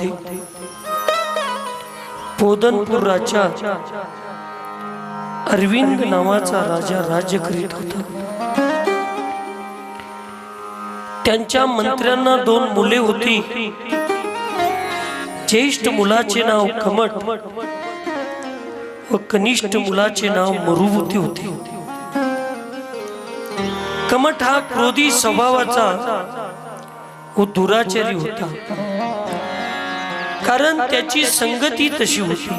काळामध्ये पोदनपूर राज्यात अरविंद नावाचा राजा राज्य करीत होता। त्यांच्या मंत्र्यांना 2 मुले होती। ज्येष्ठ मुलाचे नाव कमट व कनिष्ठ मुलाचे नाव मरुभूती होते। कमट हा क्रोधी स्वभावाचा व दुराचारी होता, कारण त्याची संगती तशी होती।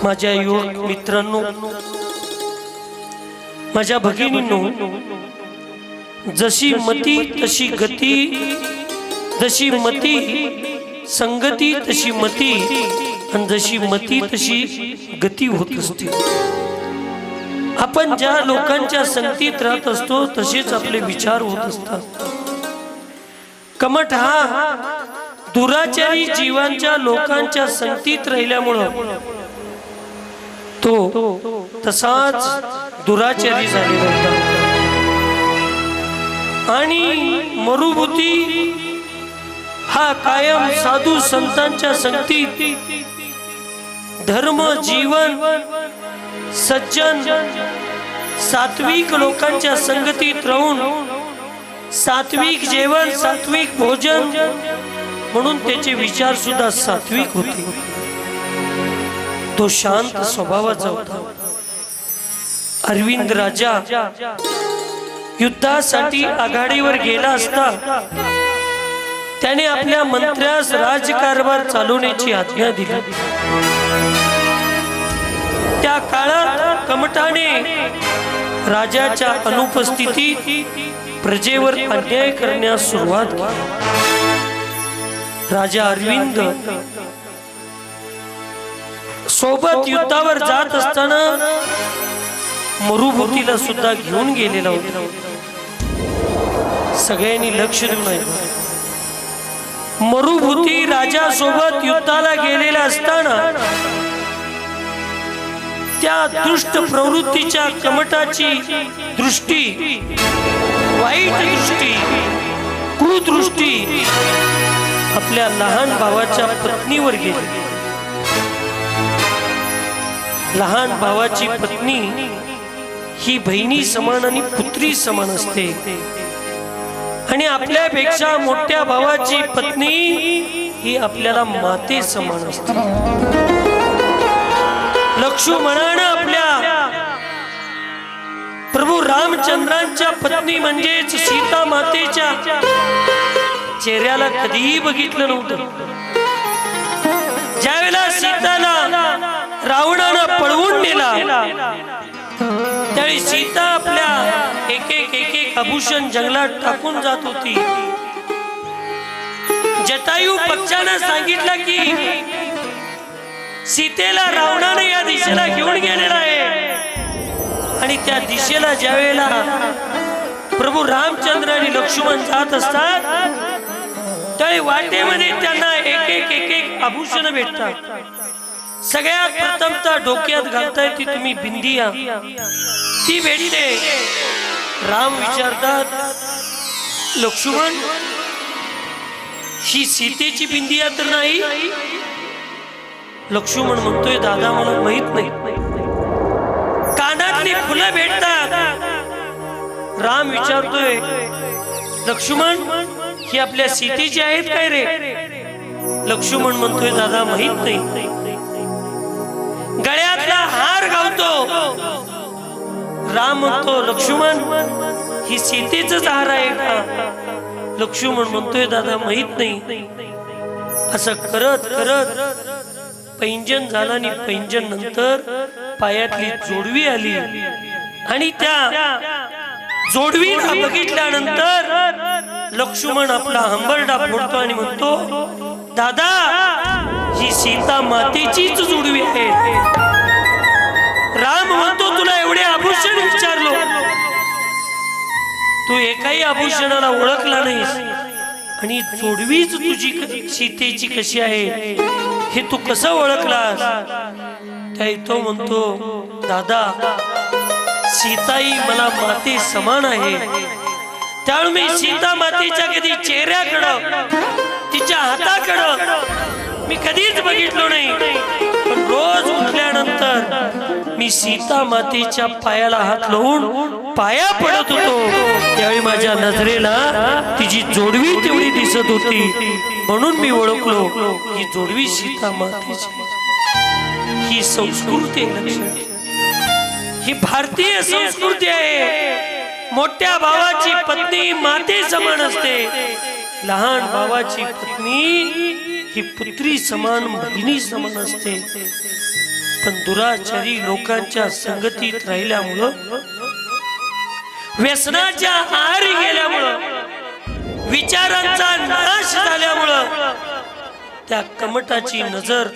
माझ्या युवक मित्रांनो, माझ्या भगिनींनो, जशी मती तशी गती, जशी मती संगती तशी मती, आणि जशी मती तशी गती होत असते। आपण ज्या लोकांच्या संगतीत राहत असतो तसेच आपले विचार होत असतात। कमट हा दुराचारी जीवांच्या लोकांच्या संगतीत राहिल्यामुळं तो तसाच दुराचारी झालेला होता। आणि मरुभूती हा कायम साधू संतांच्या संगतीत धर्म जीवन सज्जन सात्विक लोकांच्या संगतीत राहून सात्विक जेवण सात्विक भोजन म्हणून त्याचे विचार सुद्धा सात्विक होते। तो शांत स्वभावाचा होता। अरविंद राजा युद्धासाठी आघाडीवर गेला असता त्याने आपल्या मंत्र्यास राजकारभार चालवण्याची आज्ञा दिली। त्या काळात कमटाने राजाच्या अनुपस्थितीत प्रजेवर अन्याय करण्यास सुरुवात केली। राजा अरविंद सोबत युद्धावर जात असताना मरुभूतीला सुद्धा घेऊन गेलेला होता। सगळ्यांनी लक्ष देऊन ऐका। मरुभूती राजा सोबत युद्धाला गेलेला असताना त्या दुष्ट प्रवृत्तीच्या कमटाची दृष्टी, वाईट दृष्टी, कुदृष्टी आपल्या लहान भावाच्या पत्नीवर गेली। लहान भावाची पत्नी ही बहिणी समान आणि पुत्री समान असते, आणि आपल्यापेक्षा मोठ्या भावाची पत्नी ही आपल्याला माते समान असते। लक्ष्मणाने आपल्या प्रभू रामचंद्रांच्या पत्नी म्हणजेच सीता मातेच्या चेहऱ्याला कधीही बघितलं नव्हतं। ज्यावेळेला सीताला रावणानं पळवून नेला त्यावेळी सीता आपल्या एक एक आभूषण जंगलात टाकून जात होती। जटायू पक्षाने सांगितलं की सीतेला रावणाने या दिशेला घेऊन गेलेला आहे, आणि त्या दिशेला ज्यावेळेला प्रभू रामचंद्र आणि लक्ष्मण जात असतात त्यावेळी वाटेमध्ये त्यांना एक एक आभूषण भेटतात। सगळ्यात प्रथमतः डोक्यात घालताय ती तुम्ही बिंदिया, ती भेटते। राम विचारतात, लक्ष्मण ही सीतेची बिंदिया तर नाही? लक्ष्मण म्हणतोय, दादा मला माहित नाही। कानातली फुलं भेटतात। राम विचारतोय, लक्ष्मण ही आपल्या सीतेची आहेत काय रे? लक्ष्मण म्हणतोय, दादा माहित नाही। गळ्यातला हार गावतो। राम म्हणतो, लक्ष्मण ही सीतेचाच हार आहे का? लक्ष्मण म्हणतोय, दादा माहित नाही। असं करत करत पैंजन झाला, आणि पैंजन नंतर पायातली जोडवी आली, आणि त्या जोडवीला बघितल्यानंतर लक्ष्मण आपला हंबरडा फोडतो आणि म्हणतो, दादा ही सीता मातेचीच जोडवी आहे। राम म्हणतो, तुला एवढे आभूषण विचारलो, तू एकाही आभूषणाला ओळखला नाहीस, आणि जोडवीच तुझी सीतेची कशी आहे हे तू कसं ओळखलास? त्याही तो म्हणतो, दादा सीताई मला माते समान आहे, त्यामुळे मी सीता मातेच्या कधी चेहऱ्याकडं मी कधीच बघितलो नाही, पण रोज उठल्यानंतर मी सीता मातेच्या पायाला हात लावून पाया पडत होतो, त्यावेळी माझ्या नजरेला तिची जोडवी तेवढी दिसत होती, म्हणून मी ओळखलो ही जोडवी सीता मातेची. ही संस्कृती आहे, ही भारतीय संस्कृती आहे. मोठ्या भावाची पत्नी माते समान असते, लहान भावाची पत्नी ही पुत्री समान, बहिणी समान असते. पण दुराचारी लोकांच्या संगतीत राहिल्यामुळं, व्यसनाच्या आहारी गेल्यामुळं, विचारांचा नाश झाल्यामुळं त्या कमटाची नजर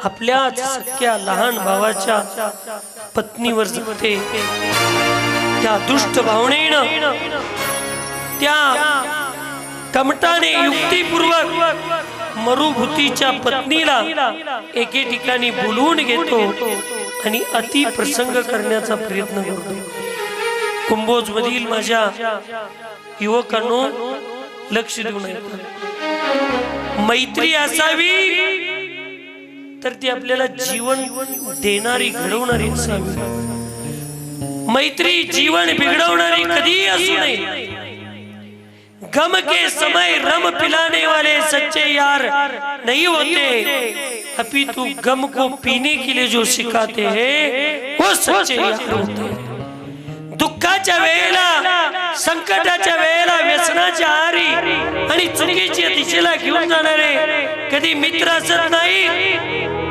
आपल्याच सख्या लहान भावाच्या पत्नीवर जाते. त्या दुष्ट भावनेनं त्या कमटाने युक्तिपूर्वक मरुभूतीच्या पत्नीला एके ठिकाणी बोलवून घेतो आणि अति प्रसंग करण्याचा प्रयत्न करतो. कुंभोज मधील माझ्या युवकांनो लक्ष देऊ नये. मैत्री असावी तर ती आपल्याला जीवन देणारी, घडवणारी असावी. मैत्री जीवन बिघडवणारी कधी असू नये. गम के समय रम पिलाने वाले सच्चे यार नहीं होते, अपितु गम को पीने के लिए जो सिखाते हैं वो सच्चे यार होते हैं. दुःखाच्या वेळेला, संकटाच्या वेळेला व्यसनाच्या आहारी आणि चुकीच्या दिशेला घेऊन जाणारे कधी मित्र असत नाही,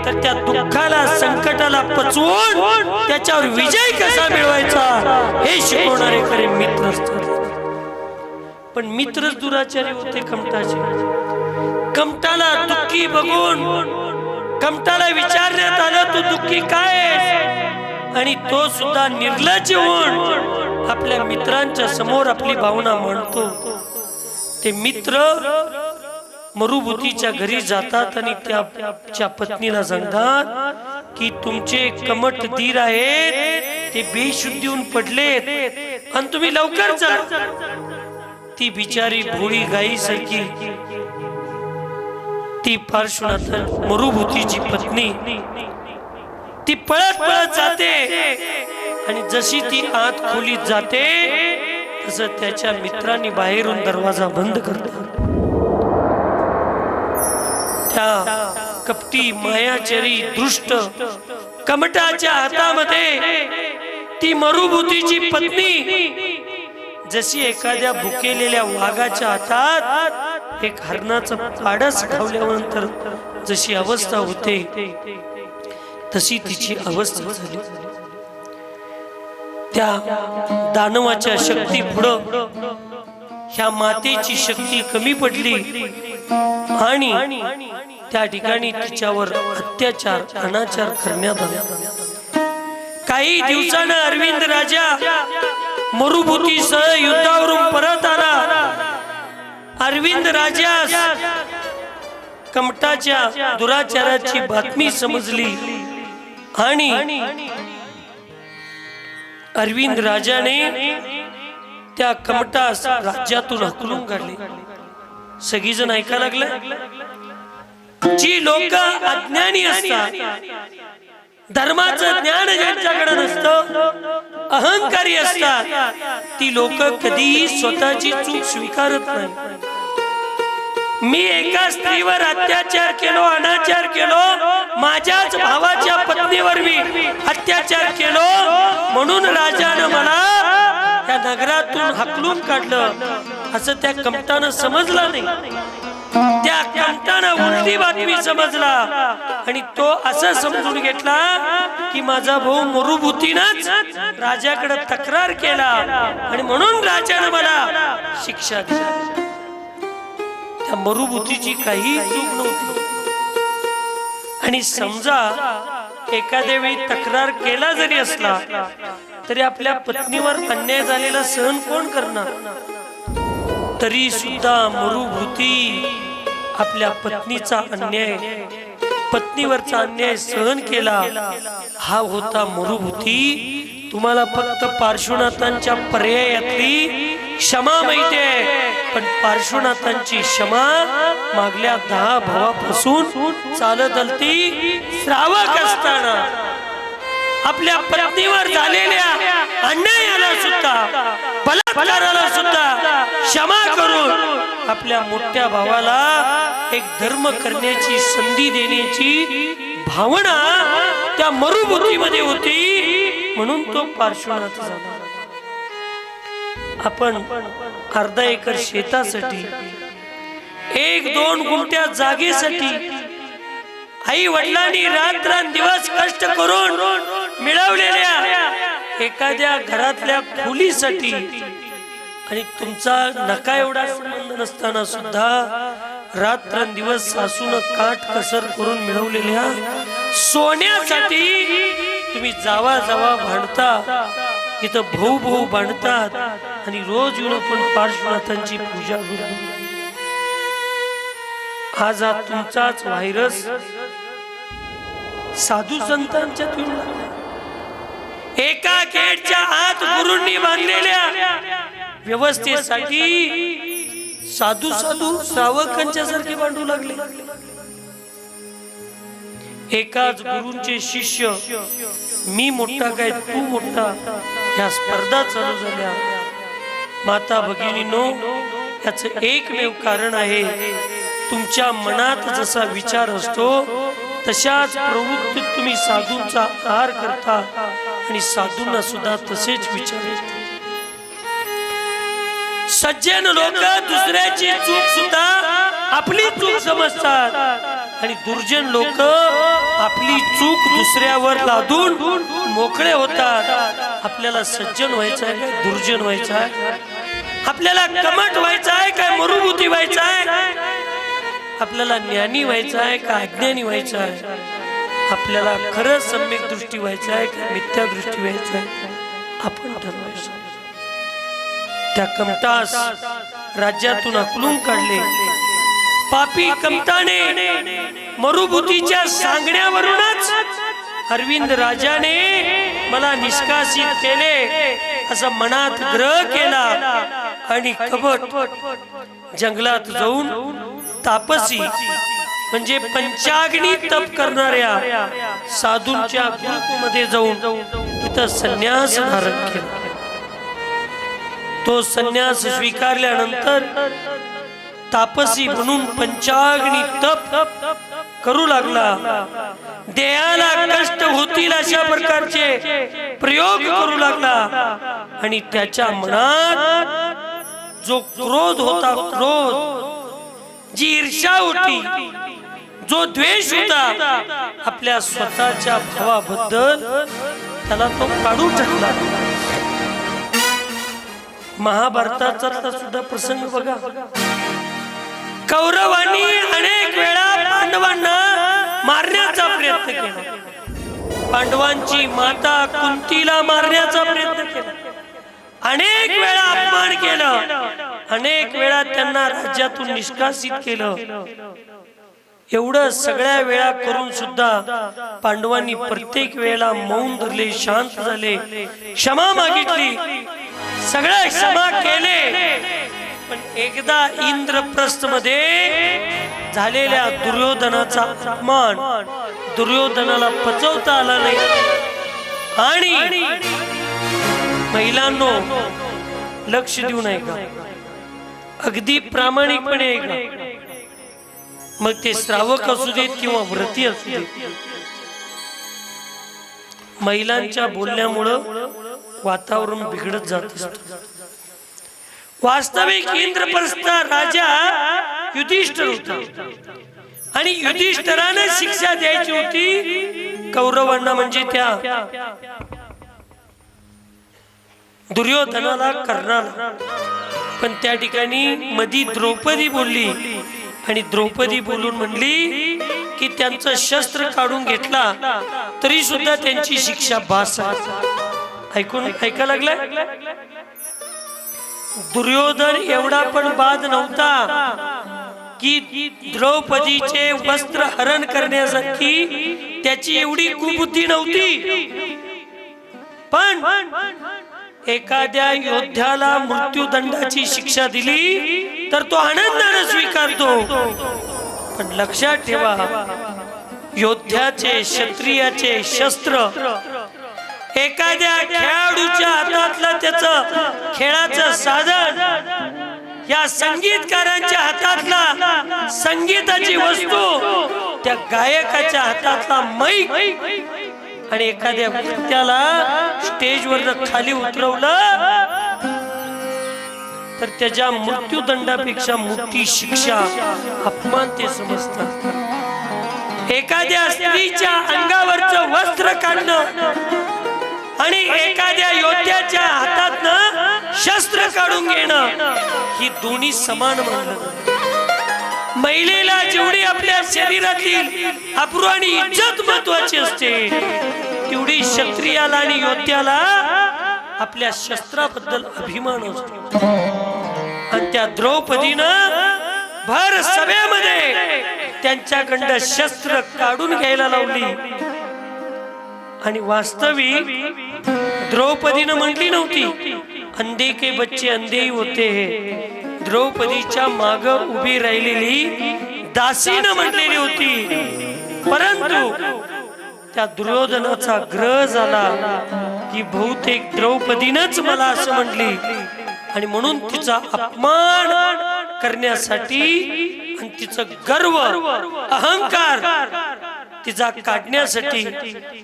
तर त्या दुःखाला, संकटाला पचवून त्याच्यावर विजय कसा मिळवायचा हे शिकवणारे खरे मित्र असतात. पण मित्रच दुराचारी होते कमटाचे. कमटाला दुःखी बघून कमटाला विचारण्यात आलं तू दुःखी काय, आणि तो सुद्धा निर्लज्ज होऊन आपल्या मित्रांच्या समोर आपली भावना मांडतो. ते मित्र मरुभूतीच्या घरी जातात आणि त्याच्या पत्नीला सांगतात की तुमचे कमट धीर आहेत ते बेशुद्धीहून पडलेत आणि तुम्ही लवकर चला. ती बिचारी भोळी गायीसारखी ती पार्श्वनाथ मरुभूतीची पत्नी ती पळत पळत जाते आणि जशी ती आत खोलीत जाते तसं त्याच्या मित्रांनी बाहेरून दरवाजा बंद करतो. त्या कपटी, मायाचरी, दुष्ट कमटाच्या हातामध्ये ती मरुभूतीची पत्नी जशी एखाद्या भुकेलेल्या वाघाच्या हातात एक हरणाचा पाडस खावल्यानंतर जशी अवस्था होते तशी तिची अवस्था झाली. त्या दानवाच्या शक्ती पुढं ह्या मातेची शक्ती कमी पडली आणि त्या ठिकाणी तिच्यावर अत्याचार, अनाचार करण्यात आला. काही दिवसानं अरविंद राजा मरुभूतीसह युद्धावरून परत आला. अरविंद राजास कमटाच्या दुराचाराची बातमी समजली आणि अरविंद राजाने त्या कमटास राज्यातून हकलून काढले. सगळीजण ऐकायला लागले. जी लोक अज्ञानी असतात, धर्माचं ज्ञान ज्यांच्याकडे नसतं, अहंकारी असतात, ती लोक कधीही स्वतःची चूक स्वीकारत नाही. मी एका स्त्रीवर अत्याचार केलो, अनाचार केलो, माझ्याच भावाच्या पत्नीवर मी अत्याचार केलो म्हणून राजानं मला त्या नगरातून हकलून काढलं असं त्या कमटानं समजलं नाही. त्या कमटानं उलटी बातमी समजला आणि तो असं समजून घेतला की माझा भाऊ मरुभूतीनंच राजाकडे तक्रार केला आणि म्हणून राजानं मला शिक्षा दिली. त्या मरुभूतीची काही चूक नव्हती. आणि समजा एखाद्या वेळी तक्रार केला जरी असला तरी आपल्या पत्नीवर अन्याय झालेला सहन कोण करणार? तरी सुद्धा मरुभूती आपल्या पत्नीचा अन्याय, पत्नीवरचा अन्याय सहन केला. हा होता मरुभूती. तुम्हाला फक्त पार्श्वनाथांच्या पर्यायातली क्षमा माहितीये, पण पार्श्वनाथांची क्षमा मागल्या 10 भावापासून चालत आलती. श्रावक असताना आपल्या पत्नीवर झालेल्या अन्यायाला सुद्धा, बलात्काराला सुद्धा क्षमा करून आपल्या मोठ्या भावाला एक धर्म करण्याची संधी देण्याची भावना त्या मरुभूमीमध्ये होती, म्हणून तो पार्श्वनाथ झाला. आपण अर्धा एकर शेतासाठी, 1-2 गुंठ्या जागेसाठी आई वडिलांनी रात्रंदिवस कष्ट करून मिळवलेल्या एखाद्या घरातल्या खोलीसाठी आणि तुमचा नका एवढा संबंध नसताना सुद्धा रात्रंदिवस सासून काट कसर करून मिळवलेल्या सोन्यासाठी तुम्ही जावा जावा भांडता, इथं भाऊ भाऊ भांडतात आणि रोज येऊन आपण पार्श्वनाथांची पूजा करतो. आज हा तुमचाच व्हायरस साधू संतांच्या एका गेटच्या आत गुरूंनी बांधलेल्या व्यवस्थेसाठी साधू साधू श्रावकांच्या सारखे भांडू लागले. एकाच गुरूंचे शिष्य, मी मोठा काय तू मोठा, ह्या स्पर्धा चालू झाल्या. माता भगिनींनो, याचं एकमेव कारण आहे, तुमच्या मनात जसा विचार असतो तशाच प्रवृत्तीत तुम्ही साधूंचा आहार करता आणि साधूंना सुद्धा तसेच विचार येतात. सज्जन लोक दुसऱ्याची चूक सुद्धा आपली चूक समजतात आणि दुर्जन लोक आपली चूक दुसऱ्यावर लादून मोकळे होतात. आपल्याला सज्जन व्हायचं आहे काय दुर्जन व्हायचं आहे? आपल्याला कमट व्हायचं आहे काय मरुभूती व्हायचं आहे? आपल्याला ज्ञानी व्हायचं आहे का अज्ञानी व्हायचं आहे? आपल्याला खरं सम्यक दृष्टी व्हायचं आहे का मिथ्या दृष्टी व्हायचं आहे? आपण ठरवायचं. त्या कमतास राज्यातून हकलून काढले. पापी कमताने मरुभूतीच्या सांगण्यावरूनच अरविंद राजाने मला निष्कासित केले असं मनात ग्रह केला आणि कपट जंगलात जाऊन तापसी म्हणजे पंचाग्नी तप करणाऱ्या साधूंच्या ग्रुपमध्ये जाऊन तिथं संन्यास धारण केला. तो संन्यास स्वीकारल्यानंतर तापसी म्हणून पंचाग्नी तप करू लागला. देहाला कष्ट होतील अशा प्रकारचे प्रयोग करू लागला आणि त्याच्या मनात जो क्रोध होता, क्रोध, जी ईर्ष्या होती, जो द्वेष होता आपल्या स्वतःच्या भावाबद्दल, त्याला तो काढून टाकला. महाभारताचा सुद्धा प्रसंग बघा. कौरवांनी अनेक वेळा पांडवांना मारण्याचा प्रयत्न केला. पांडवांची माता कुंतीला मारण्याचा प्रयत्न केला. अनेक वेळा अपमान केलं, अनेक वेळा त्यांना राज्यातून निष्कासित केलं. एवढं सगळ्या वेळा करून सुद्धा पांडवांनी प्रत्येक वेळेला मौन धरले, शांत झाले, क्षमा मागितली, सगळं क्षमा केले. पण एकदा इंद्रप्रस्थ मध्ये झालेल्या दुर्योधनाचा अपमान दुर्योधनाला पचवता आला नाही आणि महिलांनो लक्ष देऊ नये का, अगदी प्रामाणिकपणे ऐका. मग ते श्रावक असू देत किंवा व्रती असू देत, महिलांच्या बोलण्यामुळं वातावरण बिघडत जात असतं. वास्तविक इंद्रप्रस्थ राजा युधिष्ठिर होता आणि युधिष्ठिराने शिक्षा द्यायची होती कौरवांना, म्हणजे त्या दुर्योधनाला कर्णाला. पण त्या ठिकाणी मधी द्रौपदी बोलली आणि द्रौपदी बोलून म्हणली की त्यांचं शस्त्र काढून घेतला तरी सुद्धा त्यांची शिक्षा बास आहे. ऐका लागलाय. दुर्योधन एवढा पण बाद नव्हता की द्रौपदीचे वस्त्र हरण करण्यासाठी त्याची एवढी कुबुद्धी नव्हती. पण एखाद्या योद्ध्याला मृत्यूदंडाची शिक्षा दिली तर तो आनंदाने स्वीकारतो, पण लक्षात ठेवा योद्ध्याचे क्षत्रियाचे शस्त्र एखाद्या खेळाडूच्या हातातलं त्याचं खेळाचं साधन, या संगीतकारांच्या हातातला संगीताची वस्तू, त्या गायकाच्या हातातला माईक, आणि एखाद्या व्यक्तीला स्टेजवर खाली उतरवलं तर त्याच्या मृत्यूदंडापेक्षा मोठी शिक्षा अपमान ते समजतात. एखाद्या स्त्रीच्या अंगावरचं वस्त्र काढणं आणि एखाद्या योद्ध्याच्या हातातनं शस्त्र काढून घेणं ही दोन्ही समान मानलं. महिलेला जेवढी आपल्या शरीरातील अब्रू आणि इज्जत महत्वाची असते, तेवढी क्षत्रियाला आणि योद्ध्याला आपल्या शस्त्राबद्दल अभिमान असतो. आणि त्या द्रौपदीनं भर सभेमध्ये त्यांच्याकडं शस्त्र काढून घ्यायला लावली. आणि वास्तविक द्रौपदीनं म्हटली नव्हती, अंधे के बच्चे अंधे ही होते हैं. द्रौपदीच्या माग उभी राहिलेली दासीनं म्हटलेली होती. परंतु त्या दुर्योधनाचा ग्रह झाला की बहुतेक द्रौपदीनंच मला असं म्हटली, आणि म्हणून तिचा अपमान करण्यासाठी आणि तिचं गर्व अहंकार तिचा काढण्यासाठी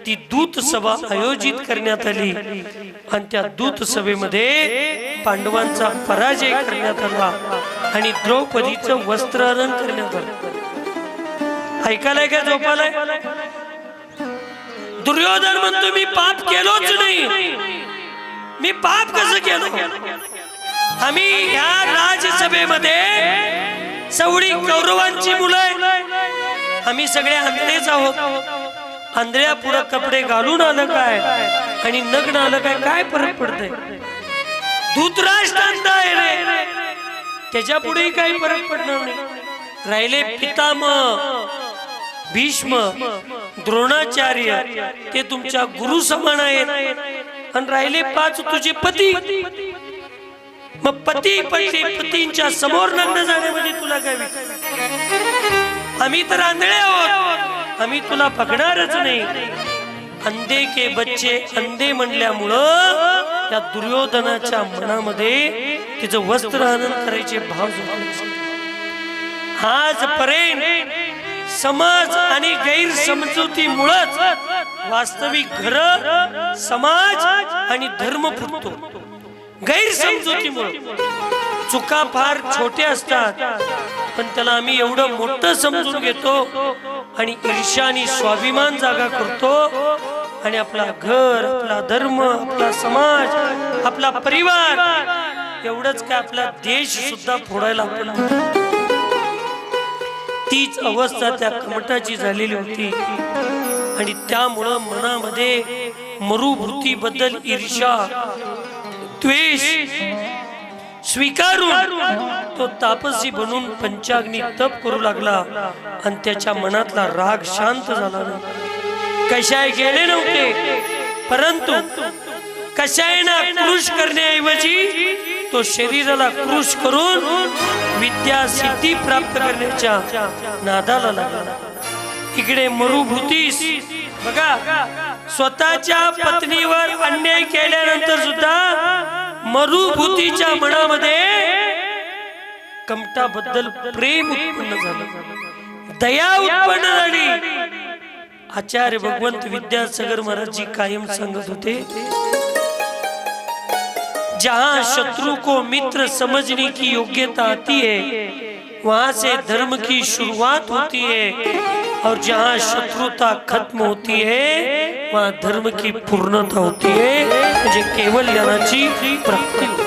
ती दूत सभा आयोजित करण्यात आली. आणि त्या दूत सभेमध्ये पांडवांचा पराजय करण्यात आला आणि द्रौपदीचं वस्त्रहरण करण्यात आलं. ऐकायलाय का झोपालाय? दुर्योधन म्हणतो मी पाप केलोच नाही. मी पाप कसं केलो? आम्ही ह्या राजसभेमध्ये सवडी कौरवांची मुलं, आम्ही सगळे आंधळेच आहोत. आंधळ्या पुढे कपडे घालून आलं काय आणि नग्न आलं काय, काय फरक पडतंय? धृतराष्ट्र आहे रे, त्याच्या पुढेही काही फरक पडणार नाही. राहिले पितामह भीष्म द्रोणाचार्य, ते तुमच्या गुरु समान आहेत. आणि राहिले 5 तुझे पती. मग पतींच्या समोर नग्न जाण्यामध्ये तुला काय? आम्ही तर आंधळे आहोत, आम्ही तुला बघणारच नाही. अंधे के बच्चे अंधे म्हणल्यामुळं त्या दुर्योधनाच्या मनामध्ये तिचं वस्त्रहरण करायचे भाव जोडले. आजपर्यंत समाज आणि गैरसमजुतीमुळेच वास्तविक घर, समाज आणि धर्म फुटतो. गैरसमजुतीमुळे चुका फार छोट्या असतात, पण त्याला आम्ही एवढं मोठं समजून घेतो आणि ईर्ष्या आणि स्वाभिमान जागा करतो. आणि आपला घर, आपला धर्म, आपला समाज, आपला परिवार, एवढंच काय आपला देश सुद्धा फोडायला लागतो. तीच अवस्था त्या कमठाची झालेली होती. आणि त्यामुळं मनामध्ये मरुभूती बद्दल ईर्ष्या, द्वेष स्वीकारून तो तापसी बनून पंचाग्नी तप करू लागला. आणि त्याच्या मनातला राग शांत झाला नाही. कशाय गेले नव्हते, परंतु कशायना कृश करण्याऐवजी तो शरीराला कृश करून विद्या सिद्धी प्राप्त करण्याच्या नादाला लागला. इकडे मरुभूतीस बघा, स्वतःच्या पत्नीवर अन्याय केल्यानंतर सुद्धा मरुभूतीच्या मनामध्ये कमठाबद्दल प्रेम उत्पन्न झालं, दया उत्पन्न झाली. आचार्य भगवंत विद्यासागर महाराज कायम सांगत होते, जहां शत्रु को मित्र समझने की योग्यता आती है, वहां से धर्म की शुरुआत होती है. और जहां शत्रुता खत्म होती है, वहां धर्म की पूर्णता होती है, म्हणजे केवळ ज्ञानाची प्राप्ती होती.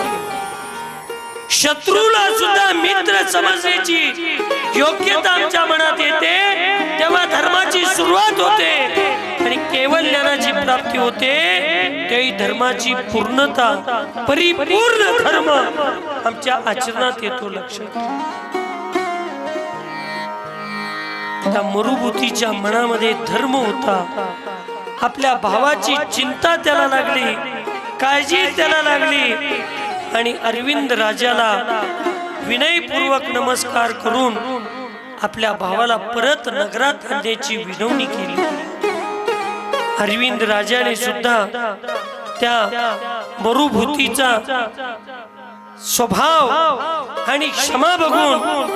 शत्रूला सुद्धा मित्र समजण्याची योग्यता आमच्या मनात येते, तेव्हा धर्माची सुरुवात होते आणि केवळ ज्ञानाची प्राप्ती होते. त्याही धर्माची पूर्णता, परिपूर्ण धर्म आमच्या आचरणात येतो. लक्षात, त्या मरुभूतीच्या मनामध्ये धर्म होता. आपल्या भावाची चिंता त्याला लागली. काळजी त्याला लागली आणि अरविंद राजाला विनयपूर्वक नमस्कार करून आपल्या भावाला परत नगरात आणण्याची विनवणी केली. अरविंद राजाने सुद्धा त्या मरुभूतीचा स्वभाव आणि क्षमा बघून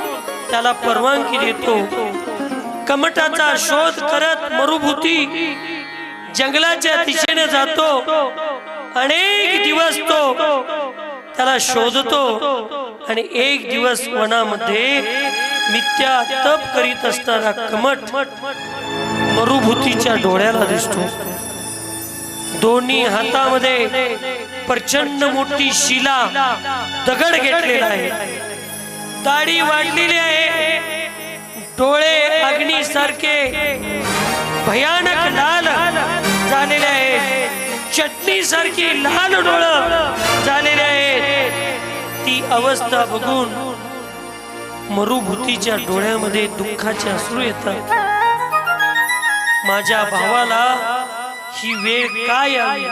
त्याला परवानगी देतो. कमठाचा शोध करत मरुभूती जंगलाच्या दिशेने जातो. अनेक दिवस तो त्याला शोधतो आणि एक दिवस वनामध्ये मिथ्या तप करीत असताना कमठ मरुभूतीच्या डोळ्याला दिसतो. दोन्ही हातामध्ये प्रचंड मोठी शिला दगड घेतलेला आहे. दाढी वाढलेली आहे. डोळे अग्नीसारखे भयानक लाल झालेले आहेत. चटणी सारखी लाल डोळं झालेले आहेत. ती अवस्था बघून मरुभूतीच्या डोळ्यामध्ये दुःखाचे अश्रू येतात. माझ्या भावाला ही वेळ काय आली,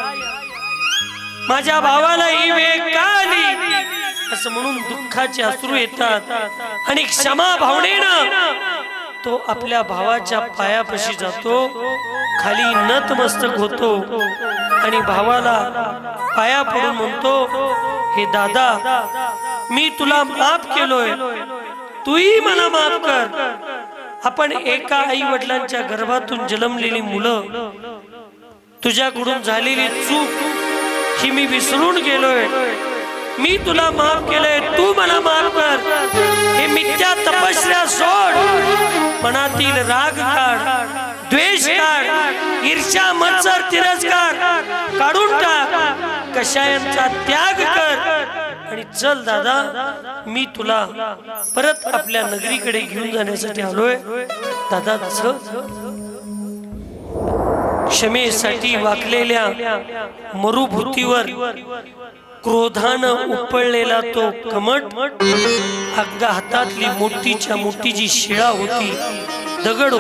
माझ्या भावाला ही वेळ का आली असं म्हणून दुःखाचे अश्रू येतात. आणि क्षमा भावनेनं तो आपल्या भावाच्या पायापाशी जातो, खाली नतमस्तक होतो आणि भावाला पाया पडून म्हणतो, हे दादा, मी तुला माफ केलोय, तूही मला माफ कर. आपण एका आई वडिलांच्या गर्भातून जन्मलेली मुलं, तुझ्याकडून झालेली चूक ही मी विसरून गेलोय. मी तुला माफ केलंय, तू मला माफ कर. हे मिथ्या तपस्या सोड. मनातील राग काढ, द्वेष काढ, ईर्ष्या, मत्सर, तिरस्कार काढून टाक. कषायांचा त्याग कर आणि चल दादा, मी तुला परत आपल्या नगरीकडे घेऊन जाण्यासाठी आलोय. दादा चल. क्षमेसाठी वाकलेल्या मरुभूतीवर क्रोधानं उपळलेला तो कमठ अगदी हातातली मोठीच्या मोठी जी शिळा होती, दगड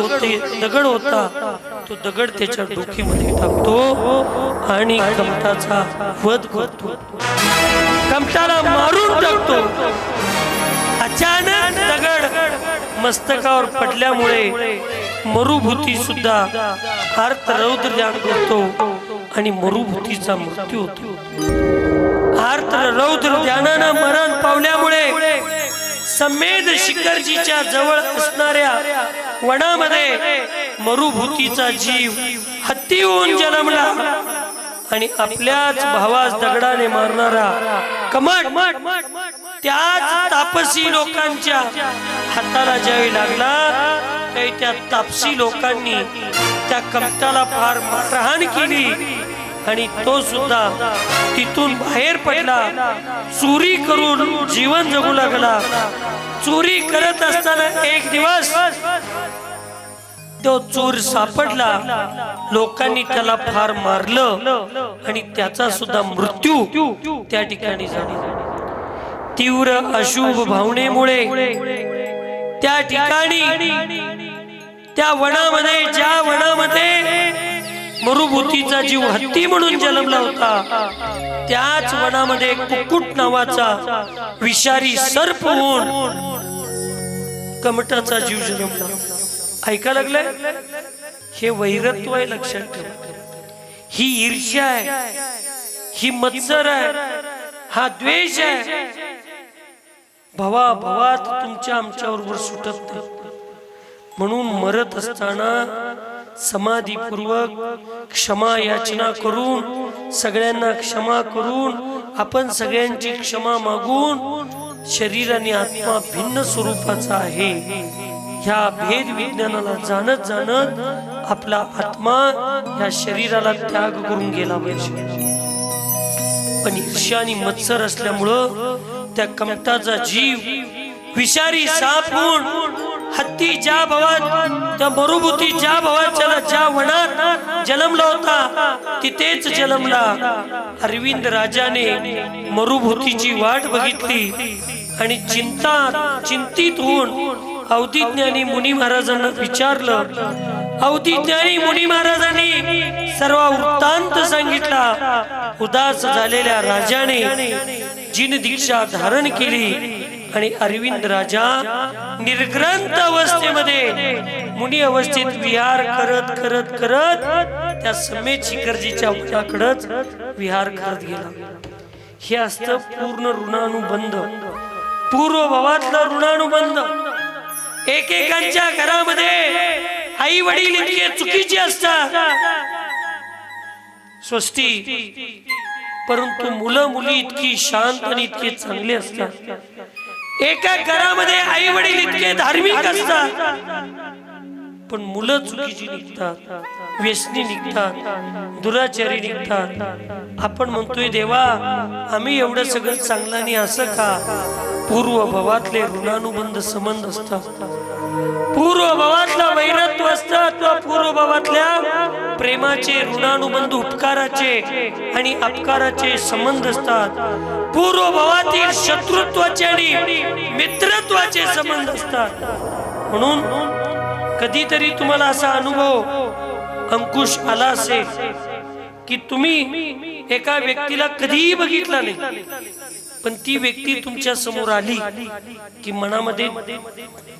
होता, तो दगड त्याच्या डोकीमध्ये टाकतो आणि कमठाचा वध करतो. कमठाला मारून टाकतो. अचानक दगड मस्तकावर पडल्यामुळे मरुभूती सुद्धा आर्तरौद्र ध्यान करतो आणि मरुभूतीचा मृत्यू होतो. आर्तरौद्र ध्यानानं मरण पावल्यामुळे समेद शिखरजीच्या जवळ असणाऱ्या वनामध्ये मरुभूतीचा जीव हत्ती होऊन जन्मला आणि आपल्याच भावास दगडाने मारणारा कमठ त्याच तापसी लोकांच्या हाताला ज्यावेळी लागला, त्यावेळी त्या तापसी लोकांनी त्या कमठाला फार मारहाण केली आणि तो सुद्धा तिथून बाहेर पडला. चोरी करून जीवन जगू लागला. चोरी करत असताना एक दिवस तो चोर सापडला. लोकांनी त्याला फार मारलं आणि त्याचा सुद्धा मृत्यू त्या ठिकाणी झाला. तीव्र अशुभ भावनेमुळे त्या ठिकाणी त्या वनामध्ये, ज्या वनामध्ये मरुभूतीचा जीव हत्ती म्हणून जन्मला होता, त्याच वनामध्ये कुक्कुट नावाचा विषारी सर्प होऊन कमठाचा जीव जन्मला. ऐका लागलंय? हे वैरत्व आहे, लक्षात ठेवा. ही ईर्ष्या आहे, ही मत्सर आहे, हा द्वेष आहे. भवा भवात तुमच्या आमच्याबरोबर सुटत नाही. म्हणून मरत असताना समाधीपूर्वक क्षमा याचना करून, सगळ्यांना क्षमा करून, आपण सगळ्यांची क्षमा मागून, शरीर आणि आत्मा भिन्न स्वरूपाचा आहे ह्या भेद विज्ञानाला जाणत जाणत आपला आत्मा ह्या शरीराला त्याग करून गेला पाहिजे. पण ईर्ष्या आणि मत्सर असल्यामुळं त्या कमठाचा जीव विषारी साप होऊन हत्ती ज्या भावात, त्या मरुभूती ज्या भावात, ज्या वनात जन्मला होता तिथेच जन्मला. अरविंद राजाने मरुभूतीची वाट बघितली आणि चिंतित होऊन अवधीज्ञानी मुनी महाराजांना विचारलं, अवधूतज्ञानी मुनी महाराजांनी सर्व वृत्तांत सांगितला। उदास झालेल्या राजाने जिन दीक्षा धारण केली आणि अरविंद राजा निर्ग्रंथ अवस्थेमध्ये मुनी अवस्थेत विहार करत करत करत त्या समेत शिखरजीच्या वनाकडेच विहार करत गेला। हे असतं पूर्ण ऋणानुबंध, पूर्व भावातला ऋणानुबंध। एकेकांच्या घरामध्ये आई वडील इतके चुकीचे असतात स्वस्ती, परंतु मुलं मुली इतकी शांत आणि इतके चांगले असतात। एका घरामध्ये आई वडील इतके धार्मिक असतात, पण मुलं चुकीची निघतात, व्यसनी निघतात, दुराचारी निघतात। आपण म्हणतोय देवा आम्ही एवढं सगळं चांगलं आणि असं का? पूर्व भवातले ऋणानुबंध संबंध असतात, पूर्व भवातला वैरत्व असतात, पूर्व भवातल्या प्रेमाचे ऋणानुबंध उपकाराचे आणि अपकाराचे संबंध असतात, पूर्व भवातील शत्रुत्वाचे आणि मित्रत्वाचे संबंध असतात। म्हणून कधीतरी तुम्हाला असा अनुभव अंकुश आला असेल की तुम्ही एका व्यक्तीला कधीही बघितला नाही, पण ती व्यक्ती तुमच्या समोर आली की मनामध्ये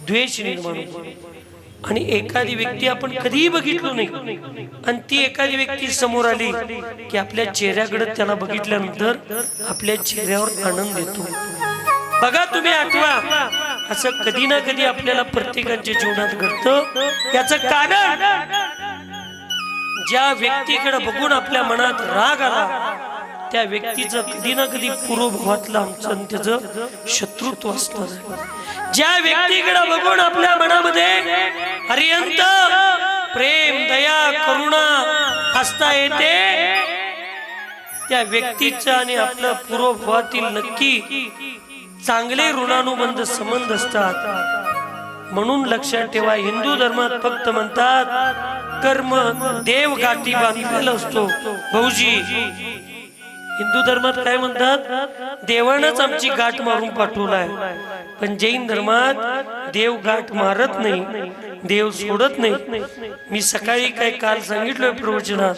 द्वेष निर्माण होतो। आणि एखादी व्यक्ती आपण कधीही बघितलो नाही आणि ती एखादी व्यक्ती समोर आली की आपल्या चेहऱ्याकडे त्याला बघितल्यानंतर आपल्या चेहऱ्यावर आनंद येतो। बघा तुम्ही आठवा, असं कधी ना कधी आपल्याला प्रत्येकाच्या जीवनात घडतं। याचं कारण ज्या व्यक्तीकडे बघून आपल्या मनात राग आला त्या व्यक्तीचं कधी ना कधी पूर्वभावातलं आमचं आणि त्याचं शत्रुत्व असतं। ज्या व्यक्तीकडे बघून आपल्या मनामध्ये अत्यंत प्रेम दया करुणा असता येते त्या व्यक्तीचं आणि आपलं पूर्वभावातील नक्की चांगले ऋणानुबंध संबंध असतात। म्हणून लक्षात ठेवा, हिंदू धर्मात फक्त म्हणतात कर्म देव गाठी बांधलेला असतो। भाऊजी हिंदू धर्मात काय म्हणतात? देवानंच आमची गाठ मारून पाठवलाय। पण जैन धर्मात देव गाठ मारत नाही, देव सोडत नाही। मी सकाळी काय काल सांगितलं प्रवचनात,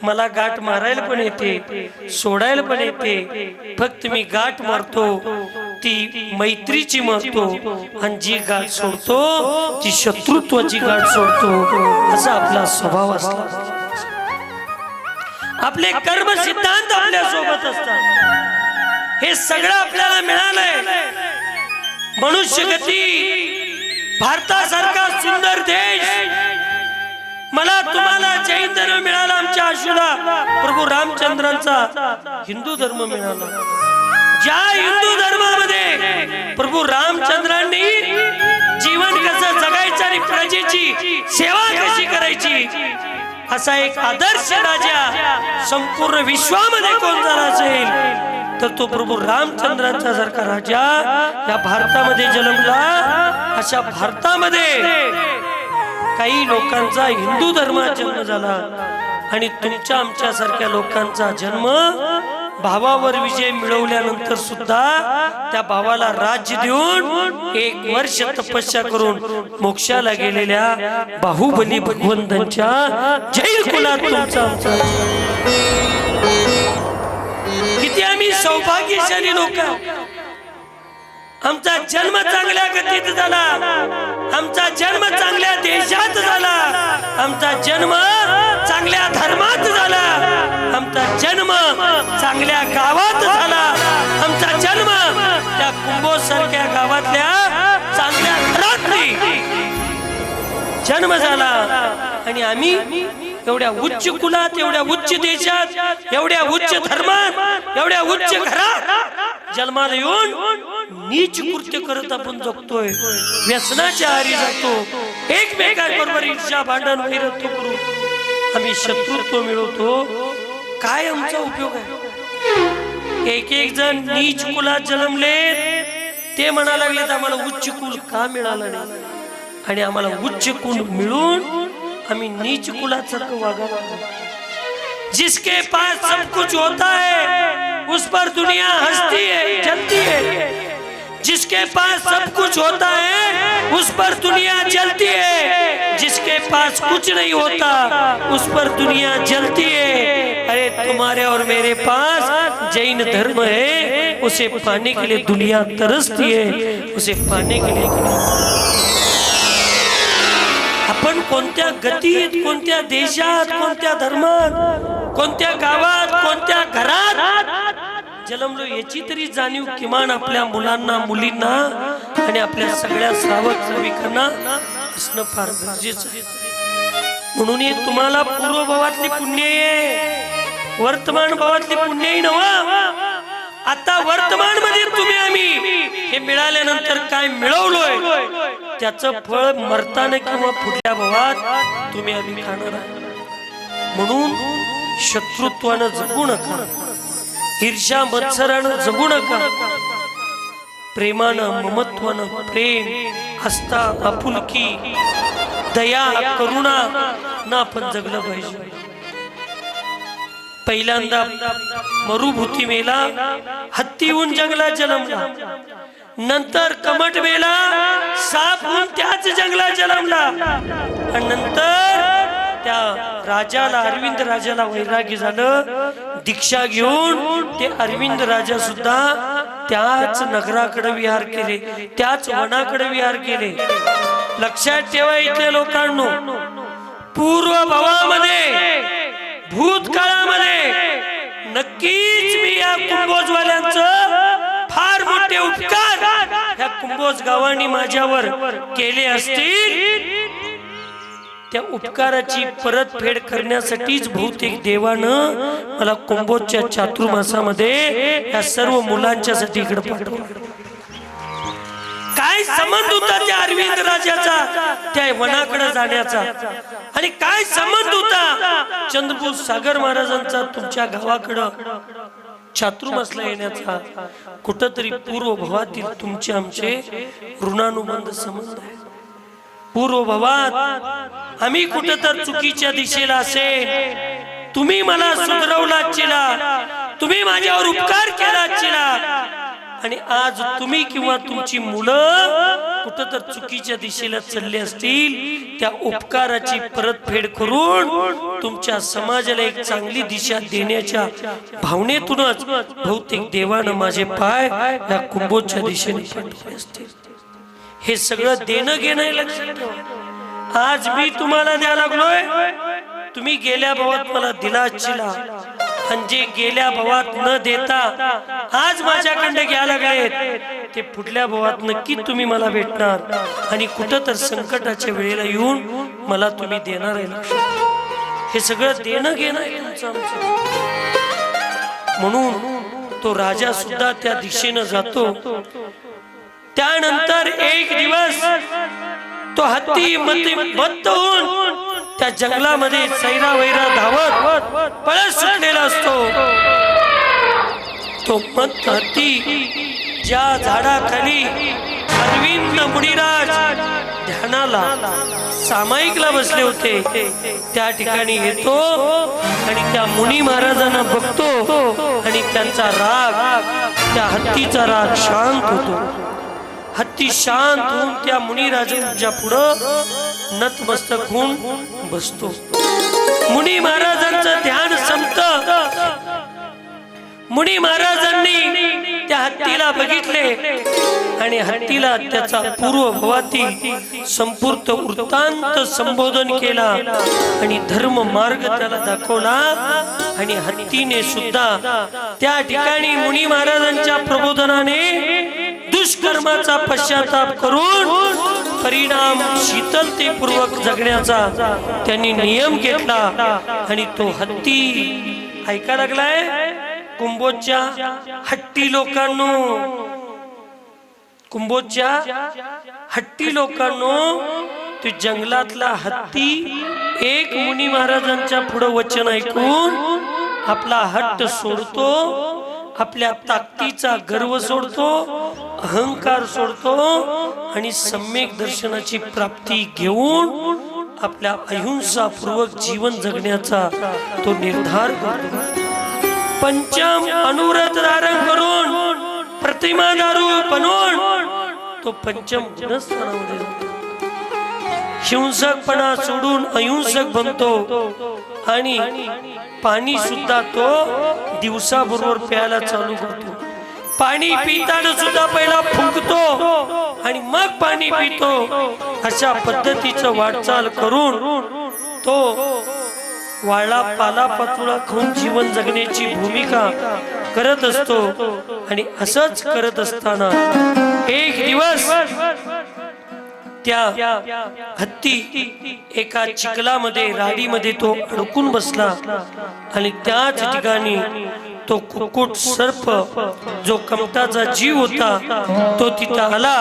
मला गाठ मारायला पण येते, सोडायला पण येते, फक्त मी गाठ मारतो ती मैत्रीची मारतो आणि जी गाठ सोडतो ती शत्रुत्वाची गाठ सोडतो। असा आपला स्वभाव असला। आपले कर्म सिद्धांत आपल्या सोबत असतात। हे सगळं आपल्याला मिळालंय। मनुष्य गती भारतासारखा सुंदर देश, मला तुम्हाला जैन धर्म मिळाला, आमच्या आशुला प्रभू रामचंद्रांचा हिंदू धर्म मिळाला। ज्या हिंदू धर्मामध्ये प्रभू रामचंद्रांनी जीवन कसं जगायचं आणि प्रजेची सेवा कशी करायची असा एक आदर्श राजा संपूर्ण विश्वामध्ये कोण झाला असेल तर तो प्रभू रामचंद्रांचा सारखा राजा या भारतामध्ये जन्मला। अशा भारतामध्ये काही लोकांचा हिंदू धर्मात जन्म झाला आणि तुमच्या आमच्या सारख्या लोकांचा जन्म भावावर विजय मिळवल्यानंतर सुद्धा त्या भावाला राज्य देऊन 1 वर्ष तपस्या करून मोक्षाला गेलेल्या बाहुबली भगवंतांच्या जैन कुलात तुमचा आमचा। किती आम्ही सौभाग्यशाली लोक, आमचा जन्म चांगल्या गतीत झाला, आमचा जन्म चांगल्या देशात झाला, आमचा जन्म चांगल्या धर्मात झाला, आमचा जन्म चांगल्या गावात झाला, आमचा जन्म त्या कुंभोसारख्या गावातल्या चांगल्या घरात जन्म झाला। आणि आम्ही एवढ्या उच्च कुलात, एवढ्या उच्च देशात, एवढ्या उच्च धर्मात, एवढ्या उच्च घरात जन्माला येऊन नीच कृत्य करत आपण जगतोय, व्यसनाच्या आहारी जातो, एकमेकांबरोबर ईर्ष्या भांडण वैरत्व करून आम्ही शत्रुत्व मिळवतो। काय आमचा उपयोग आहे? एक जण नीच कुलात जन्मले ते म्हणा लागले तर आम्हाला उच्च कुल का मिळालं नाही, आणि आम्हाला उच्च कुल मिळून आम्ही नीच कुलासारखं वागायला लागलो। जिसके पास सब कुछ होता है उस पर दुनिया हंसती है, जलती है। जिसके पास सब कुछ होता है उस पर दुनिया जलती है। जिसके पास कुछ नहीं होता, उस पर दुनिया जलती है। अरे तुम्हारे और मेरे पास जैन धर्म है, उसे पाने के लिए दुनिया तरसती है, उसे पाने के लिए। आपण कोणत्या गतीत, कोणत्या देशात, कोणत्या धर्मात, कोणत्या गावात, कोणत्या घरात जन्मलो याची तरी जाणीव किमान आपल्या मुलांना, मुलींना आणि आपल्या सगळ्या श्रावक श्राविकांना असणं फार गरजेचं आहे. म्हणून हे तुम्हाला पूर्वभावातली पुण्य आहे, वर्तमान भावातली पुण्य आहे नव्ह. आता वर्तमान मध्ये तुम्ही आम्ही हे मिळाल्यानंतर काय मिळवलोय त्याचं फळ मरताना किंवा पुढल्या भावात तुम्ही आम्ही खाणार आहे. म्हणून शत्रुत्वानं जगू नका, ईर्ष्या मत्सरानं जगू नका, प्रेमानं, ममत्वानं, प्रेम, आस्था, आपुलकी, दया, करुणा ना आपण जगलं पाहिजे. पहिल्यांदा मरुभूती मेला, हत्ती होऊन जंगलात जन्मला. नंतर कमट मेला, साप होऊन त्याच जंगलात जन्मला. आणि नंतर त्या राजाला, अरविंद राजाला वैराग्य झालं. दीक्षा घेऊन ते अरविंद राजा सुद्धा त्याच नगराकडे विहार केले, त्याच वनाकडे विहार केले. लक्षात ठेवा इथल्या लोकांनो, पूर्व भवामध्ये, भूतकाळामध्ये नक्कीच मी या कुंभोजवाल्यांचं फार मोठे उपकार या कुंभोज गावांनी माझ्यावर केले असतील. त्या उपकाराची परतफेड करण्यासाठीच बहुतेक देवानं मला कुंभोजच्या चातुर्मासामध्ये या सर्व मुलांच्यासाठी इकडे पाठवलं. काय संबंध होता त्या अरविंद राजाचा त्या वनाकडे जाण्याचा, आणि काय संबंध होता चंद्रपूर सागर महाराजांचा तुमच्या गावाकडं चातुर्मासला येण्याचा. कुठंतरी पूर्व भवातील तुमचे आमचे ऋणानुबंध संबंध आहे. पूर्व भवात आम्ही कुठं तर चुकीच्या दिशेला असेल, तुम्ही मला सुधरवला चिला, तुम्ही माझ्यावर उपकार केला चिला, आणि आज तुम्ही किंवा तुमची मुलं कुठं तर चुकीच्या दिशेला चालले असतील, त्या उपकाराची परतफेड करून तुमच्या समाजाला एक चांगली दिशा देण्याच्या भावनेतूनच बहुतेक देवानं माझे पाय या कुंभोजच्या दिशेने पाठवले असतील. हे सगळं देणं घेणं लक्षात ठेवा. आज मी तुम्हाला द्यायला लागलोय, तुम्ही गेल्या भावात मला दिला असशीला, आणि जे गेल्या भावात न देता आज माझ्याकडे घ्यायला लागलेत ते पुढल्या भावात नक्की तुम्ही मला भेटणार, आणि कुठं तर संकटाच्या वेळेला येऊन मला तुम्ही देणार आहे. हे सगळं देणं घेणं आहे तुमचं आमचं. म्हणून तो राजा सुद्धा त्या दिशेनं जातो. त्यानंतर एक दिवस तो हत्ती मत्त होऊन त्या जंगलामध्ये सैरा वैरा धावत पळत सुटलेला असतो. तो मत्त हत्ती ज्या झाडाखाली अरविंद मुनिराज ध्यानाला सामायिकला बसले होते त्या ठिकाणी येतो आणि त्या मुनी महाराजांना बघतो, आणि त्यांचा राग, त्या हत्तीचा राग शांत होतो. हत्ती शांत होऊन त्या मुनिराजांच्या पुढं नतमस्तक होऊन बसतो. मुनी महाराजांचं ध्यान संपतं. मुनी महाराजांनी त्या हत्तीला बघितले आणि हत्तीला त्याचा पूर्व भवातील संपूर्ण वृत्तांत संबोधन केला आणि धर्म मार्ग त्याला दाखवला. आणि हत्तीने सुद्धा त्या ठिकाणी मुनी महाराजांच्या प्रबोधनाने दुष्कर्माचा पश्चाताप करून परिणाम शीतलतेपूर्वक जगण्याचा त्यांनी नियम घेतला. आणि तो हत्ती ऐका लागलाय. कुंभोजच्या हट्टी लोकांनो, कुंभोजच्या हट्टी लोकांनो, तो जंगलातला हत्ती एक मुनी महाराजांच्या पुढे वचन ऐकून आपला हट्ट सोडतो, आपल्या ताकदीचा गर्व सोडतो, अहंकार सोडतो आणि सम्यक दर्शनाची प्राप्ती घेऊन आपल्या अहिंसापूर्वक जीवन जगण्याचा तो निर्धार करतो. पंचम अनुव्रत धारण करून प्रतिमा दारू बनवून तो पंचम गुणस्थानामध्ये जातो. हिंसकपणा सोडून अहिंसक बनतो आणि पाणी सुद्धा तो दिवसाबरोबर प्यायला चालू करतो. पाणी पिताना सुद्धा पहिला फुंकतो आणि मग पाणी पितो. अशा पद्धतीचं वाटचाल करून तो वाळा पाला पाचोळा खाऊन जीवन जगण्याची भूमिका करत असतो. आणि असंच करत असताना एक दिवस त्या हत्ती एका चिखलामध्ये राडीमध्ये तो अडकून बसला आणि त्याच ठिकाणी तो कुक्कुट सर्प जो कमटाचा जीव होता तो तिथं आला